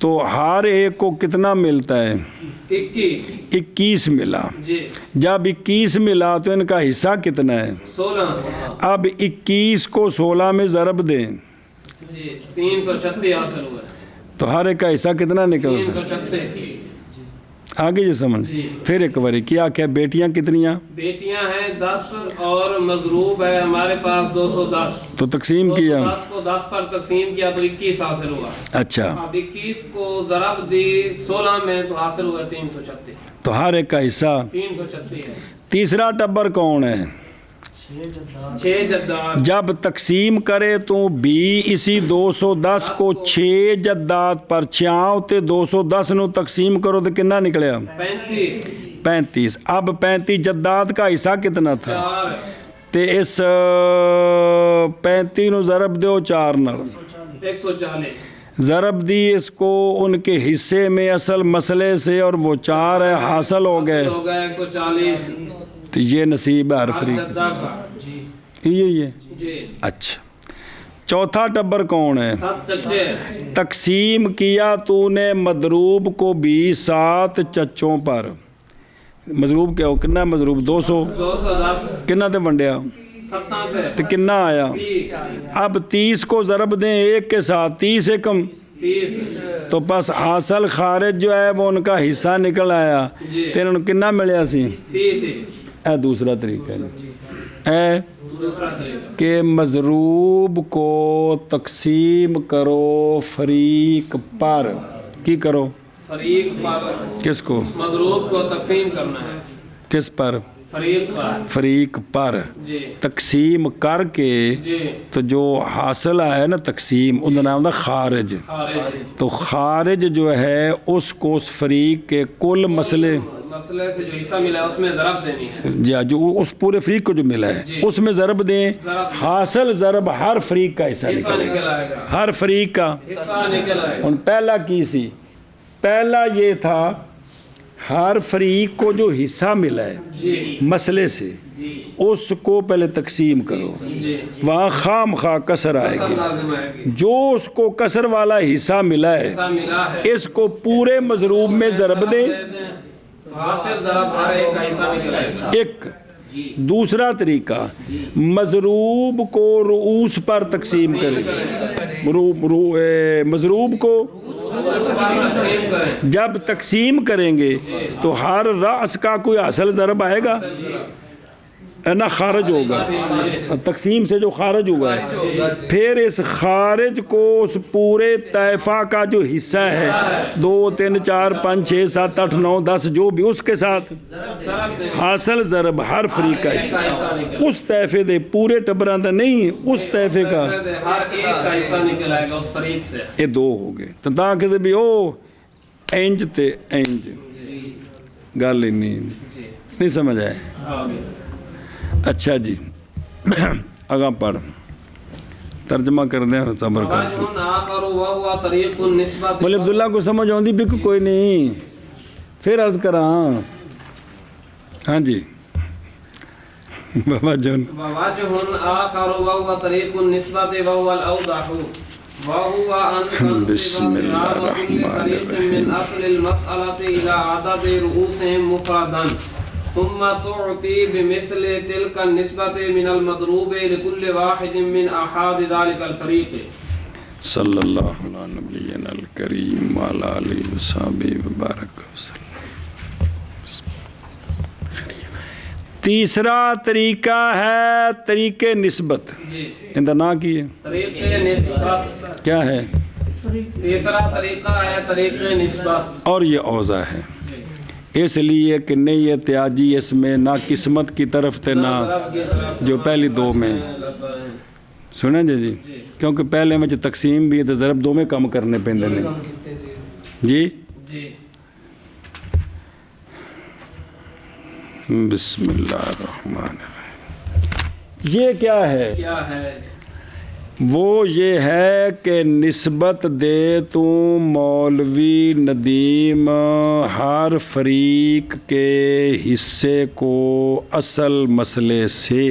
S1: تو ہر ایک کو کتنا ملتا ہے؟ 21 ملا.
S2: جی
S1: جب 21 ملا تو ان کا حصہ کتنا ہے؟
S2: 16.
S1: اب 21 کو 16 میں ضرب دیں
S2: جی 336 حاصل ہوا.
S1: تو ہر ایک کا حصہ کتنا نکلتا ہے؟
S2: 336.
S1: آگے یہ سمجھ. پھر ایک باری کیا بیٹیاں کتنیاں؟
S2: بیٹیاں ہیں 10 اور مضروب ہے ہمارے پاس 210.
S1: تو تقسیم کیا
S2: 10 کو 10 پر تقسیم کیا تو 21 حاصل ہوا.
S1: اچھا
S2: اب 21 کو ضرب دی 16 میں تو حاصل ہوا 336.
S1: تو ہر ایک کا حصہ
S2: 336 ہے.
S1: تیسرا ٹبر کون ہے؟
S2: 6 جداد.
S1: جب تقسیم کرے تو بھی اسی 210 کو 6 جداد پر 6 تے 210 نو تقسیم کرو تو کتنا نکلیا؟ 35. اب 35 جداد کا حصہ کتنا تھا؟
S2: 4.
S1: تے اس 35 نو ضرب دیو 4 نال
S2: 140.
S1: ضرب دی اس کو ان کے حصے میں اصل مسئلے سے اور وہ 4 ہے حاصل ہو گئے.
S2: ہو گیا 140.
S1: تو یہ نصیب ہے ہر فریق.
S2: جداد کا.
S1: یہ
S2: جی
S1: اچھا. چوتھا ٹبر کون ہے؟
S2: 7 چچے.
S1: تقسیم کیا تو نے مضروب کو بھی 7 چچوں پر. مضروب کیا ہو کنا؟ مضروب 200.
S2: 210.
S1: کنا تے ونڈیا
S2: 7
S1: تو کنا آیا؟ اب 30 کو ضرب دیں 1 کے ساتھ 30 سے کم
S2: 30.
S1: تو بس حاصل خارج جو ہے وہ ان کا حصہ نکل آیا. تو انہوں نے کنا ملیا سی؟
S2: 30.
S1: اے دوسرا طریقہ ہے اے
S2: دوسرا طریقہ
S1: کہ مضروب کو تقسیم کرو فریق پر. کی کرو؟
S2: فریق پر.
S1: کس کو؟
S2: مضروب کو تقسیم کرنا ہے.
S1: کس پر؟
S2: فریق پر.
S1: فریق پر.
S2: جی
S1: تقسیم کر کے
S2: جی
S1: تو جو حاصل ہے نا تقسیم ان کا نام تھا خارج.
S2: خارج.
S1: تو خارج جو ہے اس کو اس فریق کے کل مسئلے
S2: سے جو حصہ ملا ہے اس میں ضرب دینی ہے.
S1: جو اس پورے فریق کو جو ملا ہے اس میں ضرب دیں. حاصل ضرب ہر فریق کا حصہ
S2: نکل آئے گا.
S1: ہر فریق کا
S2: حصہ نکل آئے گا.
S1: ان پہلا کی سی؟ پہلا یہ تھا ہر فریق کو جو حصہ ملا ہے
S2: جی
S1: مسئلے سے اس کو پہلے تقسیم کرو.
S2: جی
S1: وہاں خام خواہ کسر آئے گی.
S2: لازم آئے گی.
S1: جو اس کو کسر والا حصہ ملا ہے
S2: حصہ ملا ہے
S1: اس کو پورے مضروب میں ضرب دیں.
S2: حاصل ضرب ہر ایک کا حصہ نکل آئے گا.
S1: ایک دوسرا طریقہ مضروب کو رؤوس پر تقسیم کریں. مضروب کو
S2: تقسیم کریں.
S1: جب تقسیم کریں گے تو ہر رأس کا کوئی اصل ضرب آئے گا نہ خارج ہوگا. تقسیم سے جو خارج ہوا ہے پھر اس خارج کو اس پورے طائفہ کا جو حصہ ہے 2 3 4 5 6 7 8 9 10 جو بھی اس کے ساتھ حاصل ضرب ہر فریق کا حصہ اس طائفے دے پورے ٹبراں دا نہیں اس طائفے کا
S2: ہر ایک کا حصہ نکل آئے گا اس فریق سے.
S1: یہ 2 ہو گئے. تو تاکہ بھی او انج تے انج گل ہی نہیں سمجھ آئے. اچھا جی اگاں پڑھ ترجمہ کر دیں صبر کر. بولے عبداللہ کو سمجھ آؤں بھی کوئی نہیں پھر عرض کراں. ہاں جی بابا جون. بسم اللہ الرحمن الرحیم.
S2: ثم تعطي بمثل تلك النسبة من المضروب لكل واحد من أحد ذلك الفريق.
S1: صلی اللہ علیہ نبینا الکریم وعلی آلہ وصحبہ وبارک وسلم. تیسرا طریقہ ہے طریقے نسبت. ان کا نام کی ہے؟
S2: طریقے نسبت.
S1: کیا ہے؟
S2: تیسرا طریقہ ہے طریقے نسبت.
S1: اور یہ اوضاع ہے اس لیے کہ نہیں احتیاجی اس میں نہ قسمت کی طرف تھے نہ جو پہلی 2 میں سنیں جی کیونکہ پہلے میں جو تقسیم بھی ہے تو ضرب 2 میں کم کرنے پیندے نہیں. جی بسم اللہ الرحمن الرحیم. یہ کیا ہے؟ وہ یہ ہے کہ نسبت دے تو مولوی ندیم ہر فریق کے حصے کو اصل مسئلے سے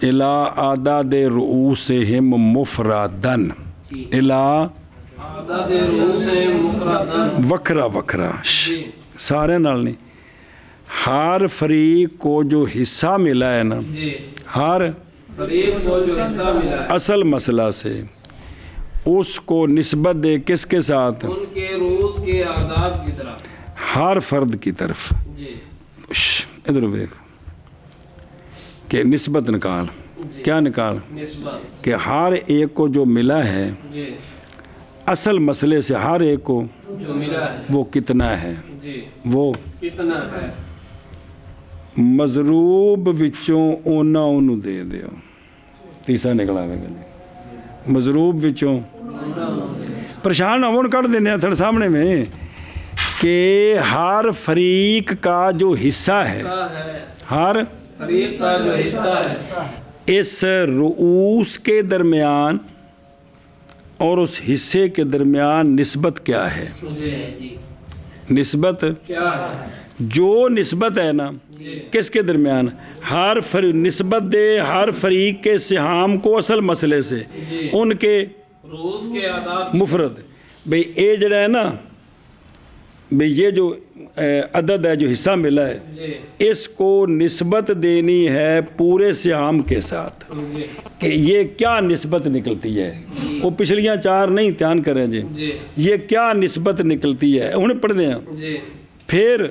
S1: الی اعداد رؤوسہم مفردن الی
S2: عدد رؤوس مفردن
S1: وکھرا وکھرا
S2: جی
S1: سارے نال نہیں. ہر فریق کو جو حصہ ملا ہے نا،
S2: جی
S1: ہر
S2: فریق کو جو حصہ ملا ہے
S1: اصل مسئلہ سے اس کو نسبت دے کس کے ساتھ؟
S2: ان کے رؤوس کے اعداد کی طرف.
S1: ہر فرد کی طرف.
S2: جی
S1: ادھر دیکھ کہ نسبت نکال.
S2: جی
S1: کیا نکال؟
S2: نسبت.
S1: کہ ہر ایک کو جو ملا ہے
S2: جی
S1: اصل مسئلے سے ہر ایک کو
S2: جو ملا ہے
S1: وہ کتنا ہے.
S2: جی
S1: وہ
S2: کتنا ہے.
S1: مضروب وچوں اونا اونوں دے دیو. تیسرا نکلا ہوئے گا مضروب وچوں پریشان ہون کر دینے ہیں تھوڑے سامنے میں کہ ہر فریق کا جو حصہ ہے، ہر
S2: فریق کا جو حصہ ہے
S1: اس رؤوس کے درمیان اور اس حصے کے درمیان نسبت کیا ہے؟
S2: جی
S1: نسبت
S2: کیا ہے.
S1: جو نسبت ہے نا کس کے درمیان؟ ہر نسبت دے ہر فریق کے سہام کو اصل مسئلے سے
S2: جی
S1: ان کے
S2: رؤوس کے اعداد.
S1: مفرد. بھئی اے جڑا ہے نا، بھئی یہ جو عدد ہے جو حصہ ملا ہے
S2: جی
S1: اس کو نسبت دینی ہے پورے سہام کے ساتھ
S2: جی
S1: کہ یہ کیا نسبت نکلتی ہے. وہ پچھلیاں چار نہیں دھیان کریں جی.
S2: جی
S1: یہ کیا نسبت نکلتی ہے انہیں پڑھ دیں.
S2: جی
S1: پھر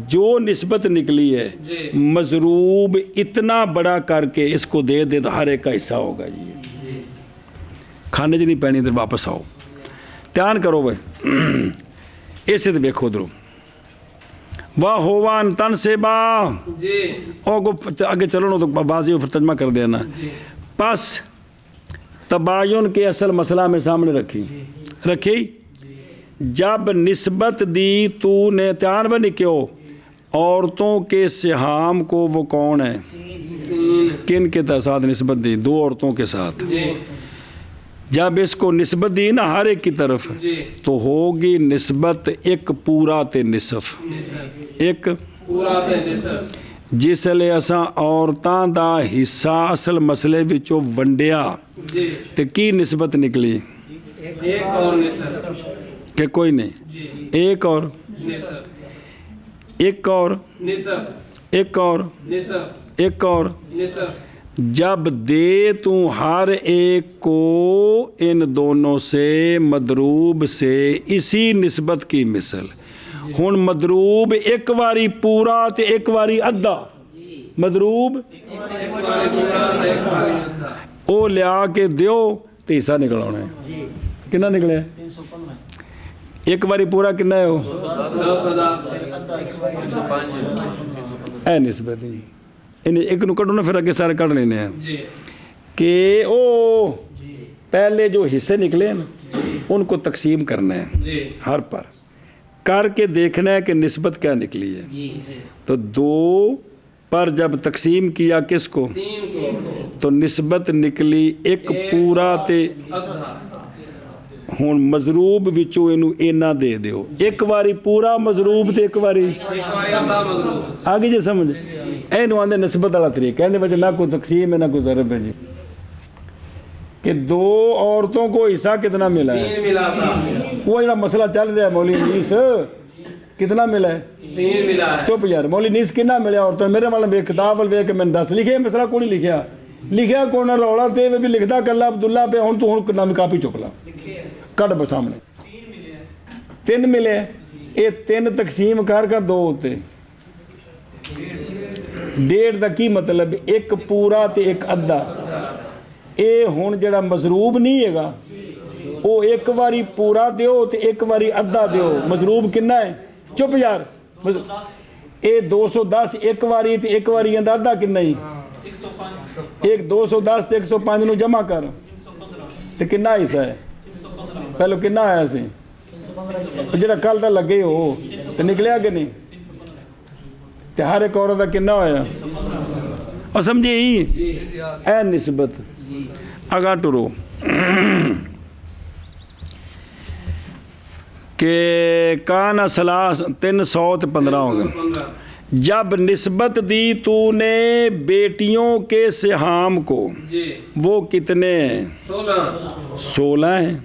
S1: جو نسبت نکلی ہے
S2: جی
S1: مضروب اتنا بڑا کر کے اس کو دے دے تو ہر ایک کا حصہ ہوگا. جی کھانے جی نہیں پینی ادھر واپس آؤ دھیان کرو بھائی. ایسے تو دیکھو ادھر واہ ہوان تن سے با
S2: جی
S1: آگے چلو نا تو بازی ترجمہ کر دینا. پس تباین کے اصل مسئلہ میں سامنے رکھی جب نسبت دی تو نے تیان بنی کیوں عورتوں کے سہام کو وہ کون ہے؟ کن کے ساتھ نسبت دی؟ دو عورتوں کے ساتھ.
S2: جی
S1: جب اس کو نسبت دی نا ہر ایک کی طرف
S2: جی
S1: تو ہوگی نسبت ایک پورا تے نصف. ایک
S2: پورا تے نصف.
S1: جس لئے اساں عورتاں دا حصہ اصل مسئلے وچوں ونڈیا
S2: جی
S1: تے کی نسبت نکلی؟
S2: ایک اور نصف.
S1: کہ کوئی نہیں.
S2: جی
S1: ایک اور
S2: نصف.
S1: ایک اور
S2: نصف.
S1: ایک اور
S2: نصف.
S1: ایک اور.
S2: نصف.
S1: جب دے تو ہر ایک کو ان دونوں سے مضروب سے اسی نسبت کی مثل. ہن مضروب ایک واری پورا تے ایک واری ادھا. مضروب
S2: ایک بار پورا تے ایک بار ادھا.
S1: او لیا کے دیو تے حصہ نکل آنا ہے. کنا نکلے؟
S4: 315.
S1: ایک واری پورا کنا ہے ہو؟
S2: 105.
S1: اے نسبت ہی انہیں ایک نو کٹو نا پھر اگے سارے کٹ لینے ہیں
S2: جی
S1: کہ او پہلے جو حصے نکلے ہیں ان کو تقسیم کرنا ہے
S2: جی
S1: ہر پر کر کے دیکھنا ہے کہ نسبت کیا نکلی ہے.
S2: جی
S1: تو دو پر جب تقسیم کیا کس کو
S2: 3 کو
S1: تو نسبت نکلی ایک پورا تے
S2: ادھا.
S1: ہن مضروب وچوں اینو اینا دے دیو. ایک واری پورا مضروب تے ایک واری
S2: ایک بار ادھا مضروب.
S1: آگے جی سمجھ اینو آندے نسبت والا طریقہ کہندے وجہ نہ کوئی تقسیم ہے نہ کوئی ضرب ہے جی کہ دو عورتوں کو حصہ کتنا ملا ہے
S2: 3 ملا تھا.
S1: وہ جڑا مسئلہ چل رہا ہے مولوی نیس کتنا ملا ہے
S2: 3 ملا ہے.
S1: چپ یار مولوی نیس کتنا ملا عورتوں میرے والا بے کتاب وے کہ میں نے 10 لکھے مسئلہ کوئی نہیں لکھیا کون رولا تے بھی لکھدا کلا عبداللہ پہ ہن تو ہن نام کاپی چک لا کٹ بس سامنے 3 ملے اے 3 تقسیم کر کا 2 ہوتے 1.5 دا کی مطلب ایک پورا تے ایک ادھا. اے ہن جڑا مضروب نہیں ہے گا او ایک واری پورا دیو تے ایک واری ادھا دیو. مضروب کنا ہے چپ یار اے 210 ایک واری تے ایک واری ادھا کنا ہی ایک 210 تے 105 نو جمع کر تے کنا حصہ ہے پہلو کنا آیا سی جڑا کل دا لگے ہو تے نکلیا کہ نہیں تے ہر ایک عورت دا کنا ہویا اور سمجھے ہی اے نسبت اگا ٹرو کہ کانا سلاس 315 ہو گئے. جب نسبت دی تو نے بیٹیوں کے سہام کو
S2: جی
S1: وہ کتنے ہیں
S2: 16
S1: 16 ہیں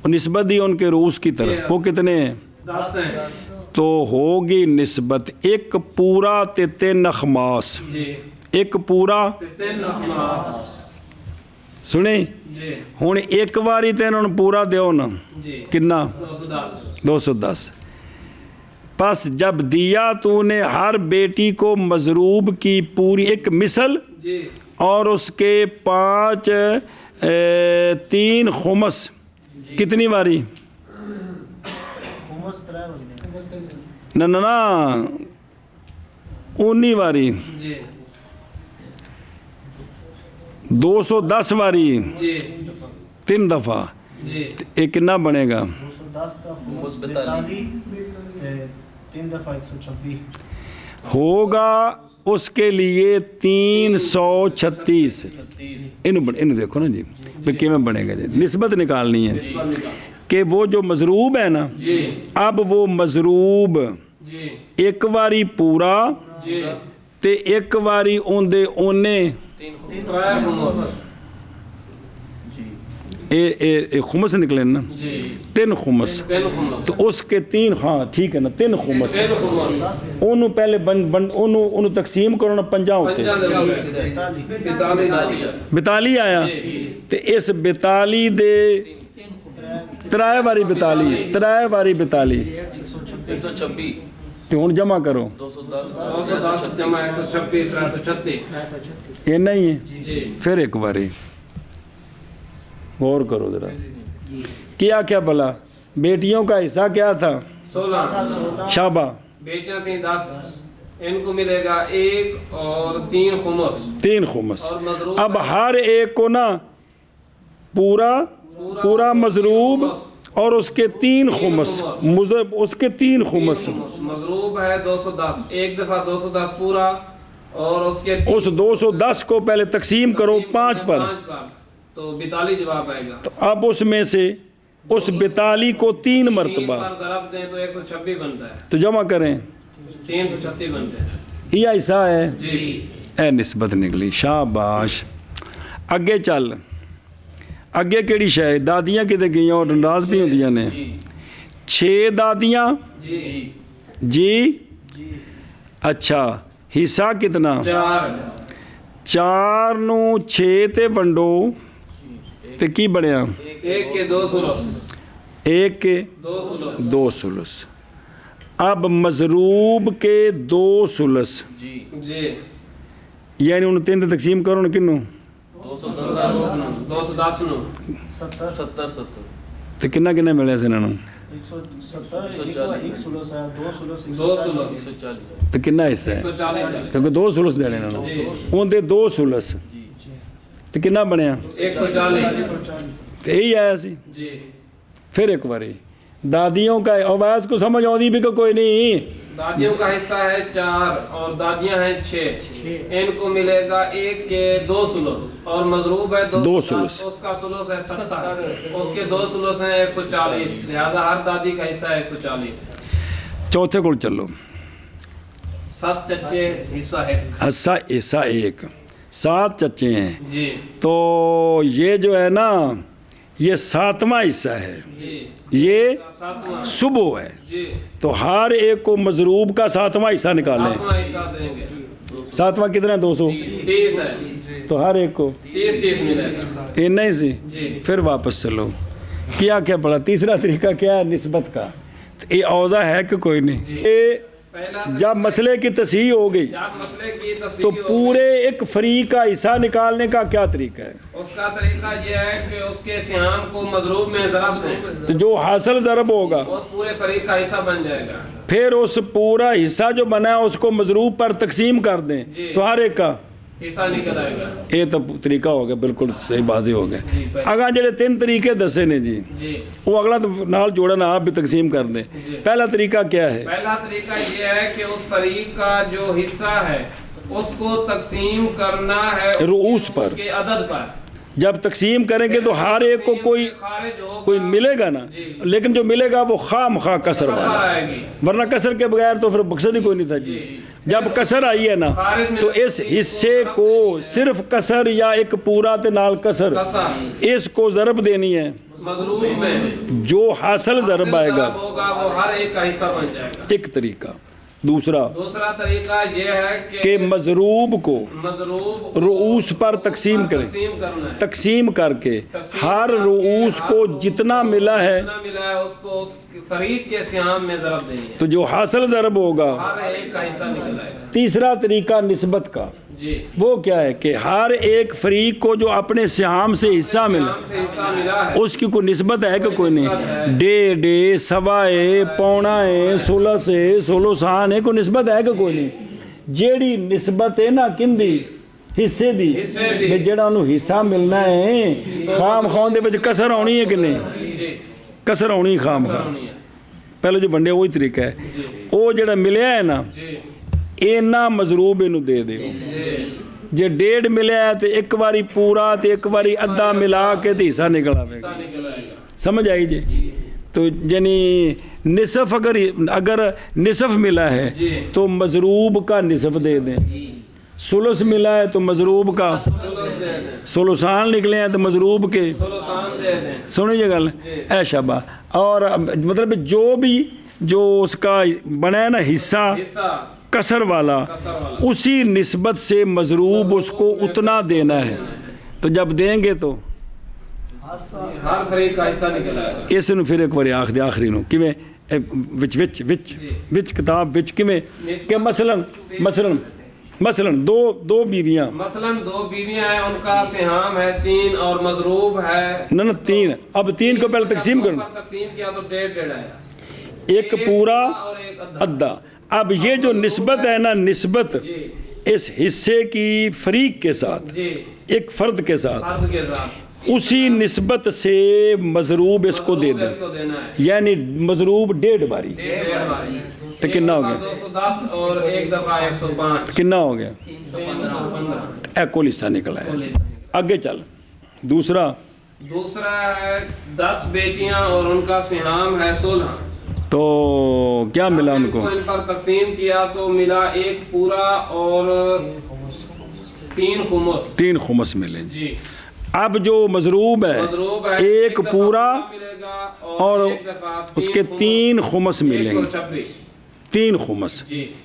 S1: نسبت دی ان کے رؤوس کی طرف، وہ کتنے ہیں؟
S2: 10 ہیں
S1: تو ہوگی نسبت ایک پورا تے 3 اخماس،
S2: جی،
S1: ایک پورا
S2: 3 اخماس
S1: سنیں
S2: جی
S1: ہوں ایک واری تے انہوں پورا دیو نا
S2: جی
S1: کنا
S2: 210
S1: 210 پس جب دیا تو نے ہر بیٹی کو مضروب کی پوری ایک مثل
S2: جی
S1: اور اس کے 5 3 خمس کتنی واری
S4: خمس 3 والی
S1: نہ 19 واری
S2: جی
S1: 210 واری
S2: جی
S1: 3 دفعہ
S2: جی
S1: یہ کنا بنے گا
S4: 210 کا خمس 42 3 دفعہ 126
S1: ہوگا اس کے لیے 336 انہوں دیکھو نا جی پھر کیوں بنے گا جی نسبت نکالنی ہے کہ وہ جو مضروب ہے نا
S2: جی
S1: اب وہ مضروب
S2: جی
S1: ایک واری پورا
S2: جی
S1: تے ایک واری اوندے اونے
S2: 3 خمس
S1: اے خمس نکلے نا
S2: جی
S1: 3 خمس
S2: 3 خمس
S1: تو اس کے 3 ہاں ٹھیک ہے نا 3 خمس
S2: 3 خمس
S1: انہوں پہلے انہوں تقسیم کرو نا 50 ہوتے 42 آیا تے اس 42 دے 3 واری 42
S2: 126
S1: تے ہوں جمع کرو
S2: 210 جمع 126 336
S1: یہ نہیں ہے
S2: جی
S1: پھر ایک باری غور کرو ذرا کیا کیا بھلا بیٹیوں کا حصہ کیا تھا
S2: 16
S1: شابہ
S2: بیٹیاں تھیں 10 ان کو ملے گا 1 اور 3 خمس
S1: 3 خمس
S2: اور مضروب
S1: اب ہر ایک کو نا پورا مضروب اور اس کے 3 خمس اس کے 3 خمس
S2: مضروب ہے 210 ایک دفعہ 210 پورا اور اس کے
S1: اس 210 کو پہلے تقسیم کرو 5 پر
S2: تو 42 جواب آئے گا
S1: تو اب اس میں سے اس 42 کو 3 مرتبہ
S2: 3 پر ضرب دیں تو 126 بنتا ہے
S1: تو جمع کریں
S2: 336 بنتے ہیں
S1: یہ ایسا ہے
S2: جی
S1: اے نسبت نکلی شاباش اگے چل اگے کیڑی شے دادیاں کتے گئیاں اور ناراض بھی ہوندیاں نے 6 دادیاں
S2: جی
S1: جی اچھا حصہ کتنا 4 نو 6 تے ونڈو تے کی بڑھیا
S2: 1 کے 2 ثلث
S1: 1 کے 2 ثلث اب مضروب کے 2 ثلث
S2: جی
S1: یعنی انہوں 3 تے تقسیم کرو نا کنوں
S2: 210 نو
S4: 70
S1: تے کنا کنا ملے سے انہوں
S4: 170 ایک ثلث ہے 2 ثلث
S2: 2 ثلث
S1: تے کنا حصہ ہے
S2: 140
S1: کیونکہ 2 ثلث دینے انہوں ان دے 2 ثلث تے کنا بنیا
S2: 140
S1: تے یہی آیا سی
S2: جی
S1: پھر ایک باری دادیوں کا آواز کو سمجھ آدھی بھی کہ کوئی نہیں
S2: دادیوں کا حصہ ہے 4 اور دادیاں ہیں 6 ان کو ملے گا 1 کے 2 ثلث اور مضروب ہے 2 ثلث اس کا ثلث ہے 70 اس کے 2 ثلث ہیں 140 لہذا ہر دادی کا حصہ ہے 140
S1: چوتھے کو چلو
S2: 7 چچے حصہ ہے
S1: حصہ 1 7 چچے ہیں
S2: جی
S1: تو یہ جو ہے نا یہ 7واں حصہ ہے
S2: جی
S1: یہ
S2: 7واں
S1: صبح ہے
S2: جی
S1: تو ہر ایک کو مضروب کا 7واں حصہ نکالیں
S2: 7واں حصہ دیں گے
S1: 7واں کتنا 200
S2: 30 ہے
S1: تو ہر ایک کو
S2: 30 ملے گا
S1: اتنا ہی سی
S2: جی
S1: پھر واپس چلو کیا پڑا تیسرا طریقہ کیا ہے نسبت کا یہ اوضاع ہے کہ کوئی نہیں یہ
S2: پہلا
S1: جب مسئلے کی تصحیح ہو گئی
S2: جب مسئلے کی
S1: تو
S2: تصحیح ہو
S1: پورے ایک فریق کا حصہ نکالنے کا کیا طریقہ ہے
S2: اس کا طریقہ یہ ہے کہ اس کے سہام کو مضروب میں ضرب دیں
S1: تو جو حاصل ضرب ہوگا
S2: اس پورے فریق کا حصہ بن جائے گا
S1: پھر اس پورا حصہ جو بنا ہے اس کو مضروب پر تقسیم کر دیں
S2: جی۔
S1: تو ہر ایک کا
S2: حصہ نکل آئے گا
S1: یہ تو طریقہ ہو گیا بالکل صحیح بازی ہو
S2: جی،
S1: گئے
S2: پہلے۔
S1: اگر جڑے 3 طریقے دسے نے جی
S2: جی
S1: وہ اگلا تو نال جوڑا نا آپ بھی تقسیم کر دیں
S2: جی۔
S1: پہلا طریقہ کیا ہے
S2: پہلا طریقہ یہ ہے کہ اس فریق کا جو حصہ ہے اس کو تقسیم کرنا ہے
S1: رؤوس پر۔
S2: اس کے عدد پر
S1: جب تقسیم کریں گے تو ہر ایک کو
S2: خارج ہوگا
S1: کوئی ملے گا نا
S2: جی۔
S1: لیکن جو ملے گا وہ خام خواہ کسر
S2: کسر
S1: والا
S2: آئے گی
S1: ورنہ کسر کے بغیر تو پھر مقصد ہی کوئی نہیں تھا جی جب کسر آئی ہے نا تو اس حصے کو صرف کسر یا ایک پورا تے نال کسر
S2: کسر
S1: اس کو ضرب دینی ہے
S2: مضروب میں
S1: جو حاصل ضرب آئے گا
S2: ہوگا وہ ہر ایک کا حصہ بن جائے گا.
S1: ایک طریقہ. دوسرا
S2: طریقہ یہ ہے
S1: کہ مضروب کو
S2: مضروب
S1: رؤوس پر تقسیم کریں.
S2: تقسیم کرنا ہے.
S1: تقسیم کر کے ہر رؤوس کو جتنا ملا ہے
S2: جتنا ملا ہے اس کو اس فریق کے سہام میں ضرب دینی ہے.
S1: تو جو حاصل ضرب ہوگا.
S2: ہر ایک کا حصہ نکل آئے گا.
S1: تیسرا طریقہ نسبت کا.
S2: جی
S1: وہ کیا ہے کہ ہر ایک فریق کو جو اپنے سہام سے حصہ ملا
S2: سے حصہ ملا ہے
S1: اس کی کوئی نسبت ہے کہ کوئی نہیں. ڈے سوا پونا سولس سولوسان کوئی نسبت ہے کہ کوئی نہیں. جیڑی نسبت ہے نا کندی حصے دی جڑا انہوں حصہ ملنا ہے خام خان دے وچ کسر آنی ہے کہ نہیں.
S2: جی
S1: کسر آنی خام خان. پہلے جو ونڈے وہی طریقہ ہے. وہ جڑا ملیا ہے نا
S2: جی
S1: اینا مضروب انہوں دے دیو. جے 1.5 ملیا ہے تو ایک باری پورا تو ایک باری ادھا ملا کے تو حصہ نکل آئے گا. سمجھ آئی جی. تو یعنی نصف اگر نصف ملا ہے تو مضروب کا نصف دے دیں. سلس ملا ہے تو مضروب کا سلوسان نکلے ہیں تو مضروب کے سنیے گل اے شابہ. اور مطلب جو اس کا بنا ہے نا حصہ کسر والا اسی نسبت سے مضروب اس کو اتنا دینا ہے. تو جب دیں گے تو
S2: ہر فریق کا حصہ نکل آئے گا.
S1: اس نو پھر ایک بار آخ دے آخری نو کہ میں وچ کتاب وچ کہ میں کہ مثلا دو بیویاں
S2: ہیں ان کا سہام ہے 3 اور مضروب ہے
S1: نہ 3. اب 3 کو پہلے تقسیم کرنا.
S2: تقسیم کیا تو 1.5 ہے.
S1: ایک پورا ادھا. اب یہ جو نسبت ہے نا نسبت اس حصے کی فریق کے ساتھ ایک فرد کے ساتھ اسی نسبت سے مضروب اس کو دے دیں. یعنی مضروب 1.5 باری تو کنا ہو گیا
S2: 210 اور ایک دفعہ 105
S1: کنا ہو گیا کل حصہ نکلا ہے. آگے چل. دوسرا
S2: ہے 10 بیٹیاں اور ان کا سہام ہے 16.
S1: تو کیا ملا ان کو؟
S2: ان پر تقسیم کیا تو ملا ایک پورا اور 3 خمس.
S1: 3 خمس ملے.
S2: جی
S1: اب جو مضروب ہے ایک پورا اور اس کے 3 خمس ملیں گے. 3 خمس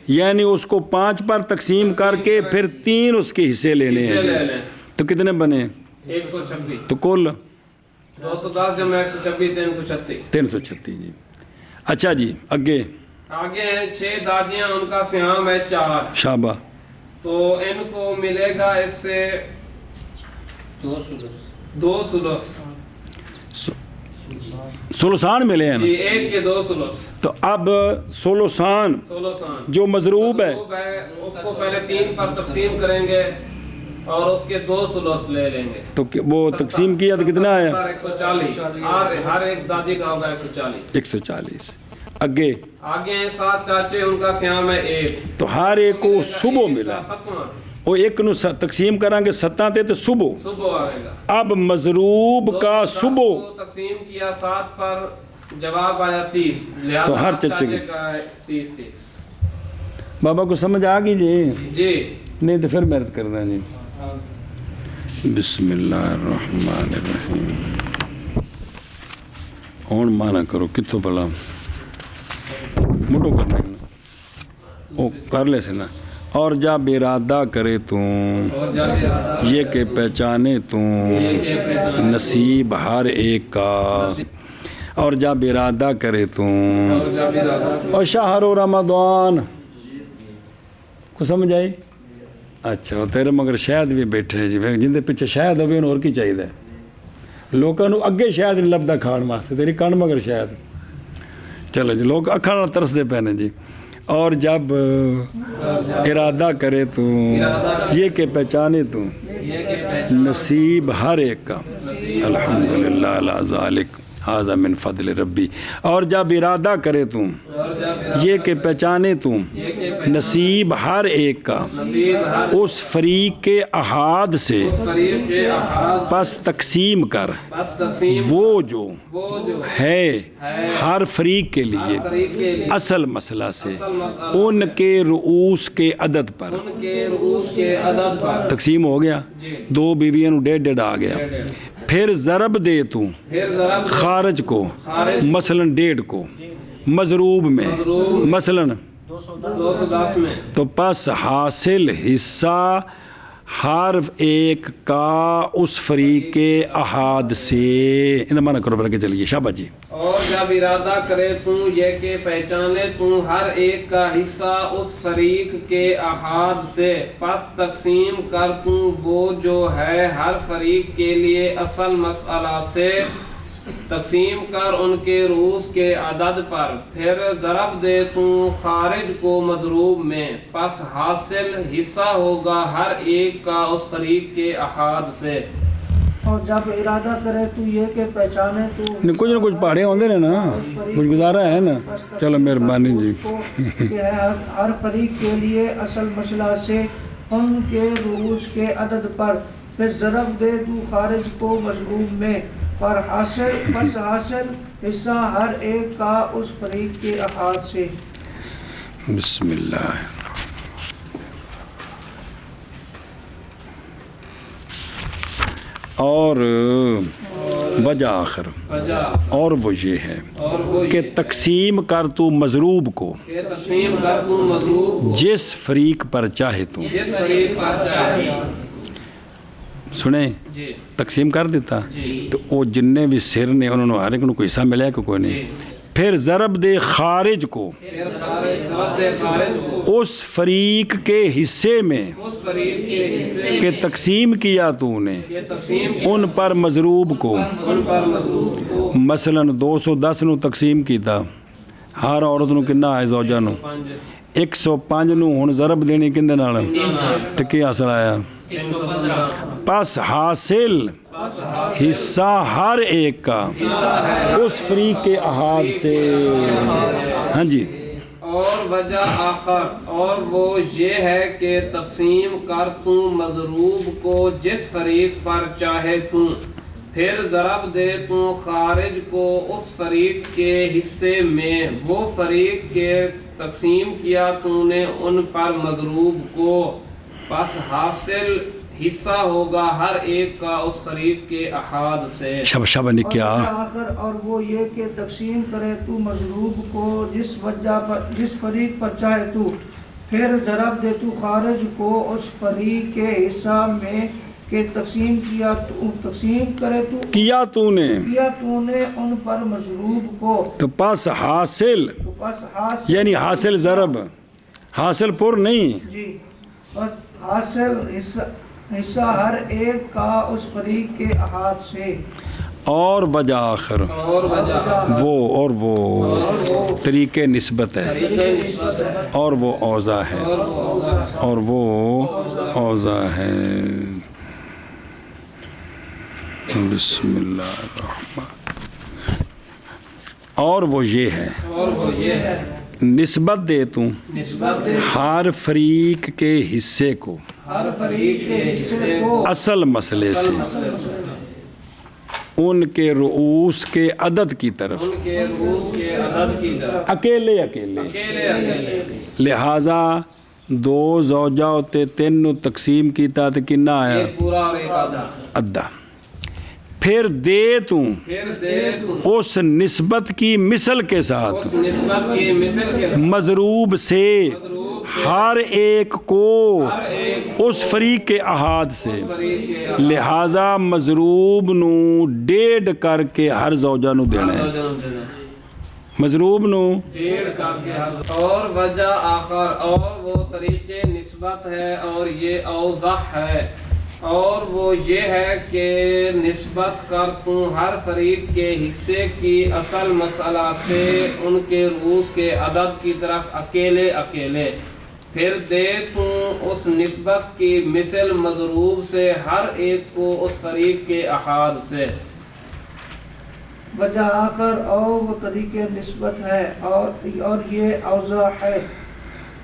S1: یعنی اس کو 5 پر تقسیم کر کے پھر 3 اس کے حصے لینے ہیں. تو کتنے بنے؟
S2: 126.
S1: تو کل
S2: 210 جمع 126
S1: 336. جی اچھا جی. آگے
S2: ہیں 6 داجیاں ان کا سہام ہے 4.
S1: شابہ.
S2: تو ان کو ملے گا اس سے 2 سلس.
S1: سلوسان ملے ہیں نا.
S2: ایک کے 2 سلس.
S1: تو اب سلوسان جو مضروب ہے
S2: اس کو پہلے 3 پر تقسیم کریں گے اور اس کے 2 سلس لے لیں گے.
S1: تو وہ تقسیم کیا تو کتنا آیا؟
S2: 140. ہر ایک داجی کا ہوگا
S1: 140. آگے
S2: ہیں 7 چاچے ان کا سہام ہے 1.
S1: تو ہر ایک کو صبح ملا. وہ ایک نو تقسیم کریں گے 7 تے تو صبح
S2: آئے گا.
S1: اب مضروب کا صبح
S2: تقسیم کیا 7 پر جواب آیا 30.
S1: تو ہر چچے
S2: کا 30.
S1: بابا کو سمجھ آ گئی جی؟
S2: جی
S1: نہیں تو پھر مرض کر دیں جی. بسم اللہ الرحمن الرحیم. ہون مانا کرو کتوں بلا موٹو کرنے وہ کر لے سے نا. اور جب ارادہ کرے تو یہ کہ پہچانے تو نصیب ہر ایک کا. اور جب ارادہ کرے تو اور شہر رمضان کو سمجھ آئی. اچھا تیرے مگر شاید بھی بیٹھے جی جن دے پیچھے شاید ہوئے اور کی چاہیے لوگوں نے اگے شاید نہیں لبدا کھان واسطے تیری کن مگر شاید. چلو جی لوگ اکھاں ترسدے پے نے جی. اور جب ارادہ کرے تو یہ کہ پہچانے تو نصیب ہر ایک کا. الحمدللہ علی ذالک ھذا من فضل ربی. اور جب ارادہ کرے تو یہ کہ پہچانے تو نصیب ہر ایک کا اس فریق کے احاد سے پس تقسیم کر وہ جو ہے ہر فریق کے لیے اصل مسئلہ سے ان کے رؤوس کے عدد پر. تقسیم ہو گیا 2 بیویاں 1.5 آ گیا. پھر ضرب دے تو
S2: پھر ضرب
S1: خارج کو
S2: خارج
S1: مثلاً 1.5 کو مضروب میں مثلاً
S2: 210 میں
S1: تو پس حاصل حصہ ہر ایک کا اس فریق کے احاد سے ان معنی کرو بلکہ چلیے شاباش جی.
S2: اور جب ارادہ کرے تو یہ کہ پہچانے تو ہر ایک کا حصہ اس فریق کے احاد سے پس تقسیم کر تو وہ جو ہے ہر فریق کے لیے اصل مسئلہ سے تقسیم کر ان کے رؤوس کے عدد پر پھر ضرب دے تو خارج کو مضروب میں پس حاصل حصہ ہوگا ہر ایک کا اس فریق کے احاد سے.
S3: اور جب ارادہ کرے تو یہ کہ پہچانے تو
S1: کچھ نہ کچھ پہاڑے ہوندے نے نا کچھ گزارا ہے نا. چلو مہربانی جی.
S3: کہ ہر فریق کے لیے اصل مسئلہ سے ان کے رؤوس کے عدد پر پھر ضرب دے تو خارج کو مضروب میں پر حاصل حصہ ہر ایک کا اس فریق کے احاد سے.
S1: بسم اللہ. اور وجہ آخر اور وہ یہ ہے کہ تقسیم کر تو مضروب کو
S2: تقسیم کر تو مضروب
S1: جس فریق پر چاہے تو
S2: جس فریق پر چاہے
S1: سنیں
S2: جی
S1: تقسیم کر دیتا
S2: جی
S1: تو وہ جننے بھی سر نے انہوں نے ہر ایک کو حصہ ملیا کہ کوئی نہیں. پھر ضرب دے خارج کو
S2: پھر ضرب دے خارج کو
S1: اس فریق کے حصے میں
S2: اس فریق کے حصے
S1: کہ تقسیم کیا تو نے
S2: کے تقسیم
S1: ان پر مضروب کو
S2: ان پر مضروب کو
S1: مثلاً 210 نو تقسیم کیتا ہر عورت نو کنا آئے زوجہ نو 105 نو ہن ضرب دینی کندے نال تے کی حاصل آیا
S2: 115
S1: پس حاصل حصہ ہر ایک کا اس فریق کے احاد سے. ہاں جی.
S2: اور وجہ آخر اور وہ یہ ہے کہ تقسیم کر تو مضروب کو جس فریق پر چاہے تو پھر ضرب دے تو خارج کو اس فریق کے حصے میں وہ فریق کے تقسیم کیا تو نے ان پر مضروب کو پس حاصل حصہ ہوگا ہر ایک کا اس فریق کے احاد سے.
S1: شب نے کیا
S3: آخر اور وہ یہ کہ تقسیم کرے تو مضروب کو جس فریق پر چاہے تو پھر ضرب دے تو خارج کو اس فریق کے حصہ میں کہ تقسیم کرے تو
S1: کیا تو نے
S3: ان پر مضروب کو
S1: تو پس حاصل یعنی حاصل ضرب حاصل پر نہیں
S3: جی بس حاصل حصہ ہر ایک کا اس فریق کے احاد سے.
S1: اور وجہ آخر
S2: اور وجہ
S1: وہ طریقے نسبت ہے اور وہ اوضاع ہے بسم اللہ الرحمن. اور وہ یہ ہے نسبت دے تو ہر فریق کے حصے کو
S2: ہر فریق کے حصے کو
S1: اصل مسئلے سے ان کے رؤوس کے عدد کی طرف
S2: ان کے رؤوس کے عدد کی طرف
S1: اکیلے
S2: اکیلے
S1: لہذا 2 زوجہ ہوتے 3 نو تقسیم کیتا تو کنا آیا
S2: ایک پورا اور ایک
S1: آدھا. پھر دے تو اس نسبت کی مثل کے ساتھ
S2: نسبت کی مثل کے
S1: مضروب سے ہر ایک کو اس فریق کے احاد سے لہذا مضروب نو 1.5 کر کے ہر زوجہ نو دینا ہے مضروب نو
S2: 1.5 کر کے. اور وجہ آخر اور وہ طریقے نسبت ہے اور یہ اوضح ہے اور وہ یہ ہے کہ نسبت کر تو ہر فریق کے حصے کی اصل مسئلہ سے ان کے رؤوس کے عدد کی طرف اکیلے پھر دے تو اس نسبت کی مثل مضروب سے ہر ایک کو اس فریق کے احاد سے.
S3: وجہ آخر اور وہ طریقے نسبت ہے اور یہ اوضاع ہے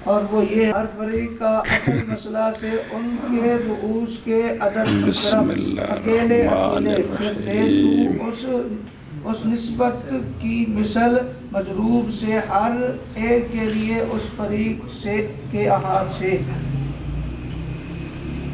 S3: اور وہ یہ ہر فریق کا اصل مسئلہ سے ان کے رؤوس کے عدد کی طرف اکیلے اس نسبت کی مثل مضروب سے ہر ایک کے لیے اس فریق سے کے احاد سے.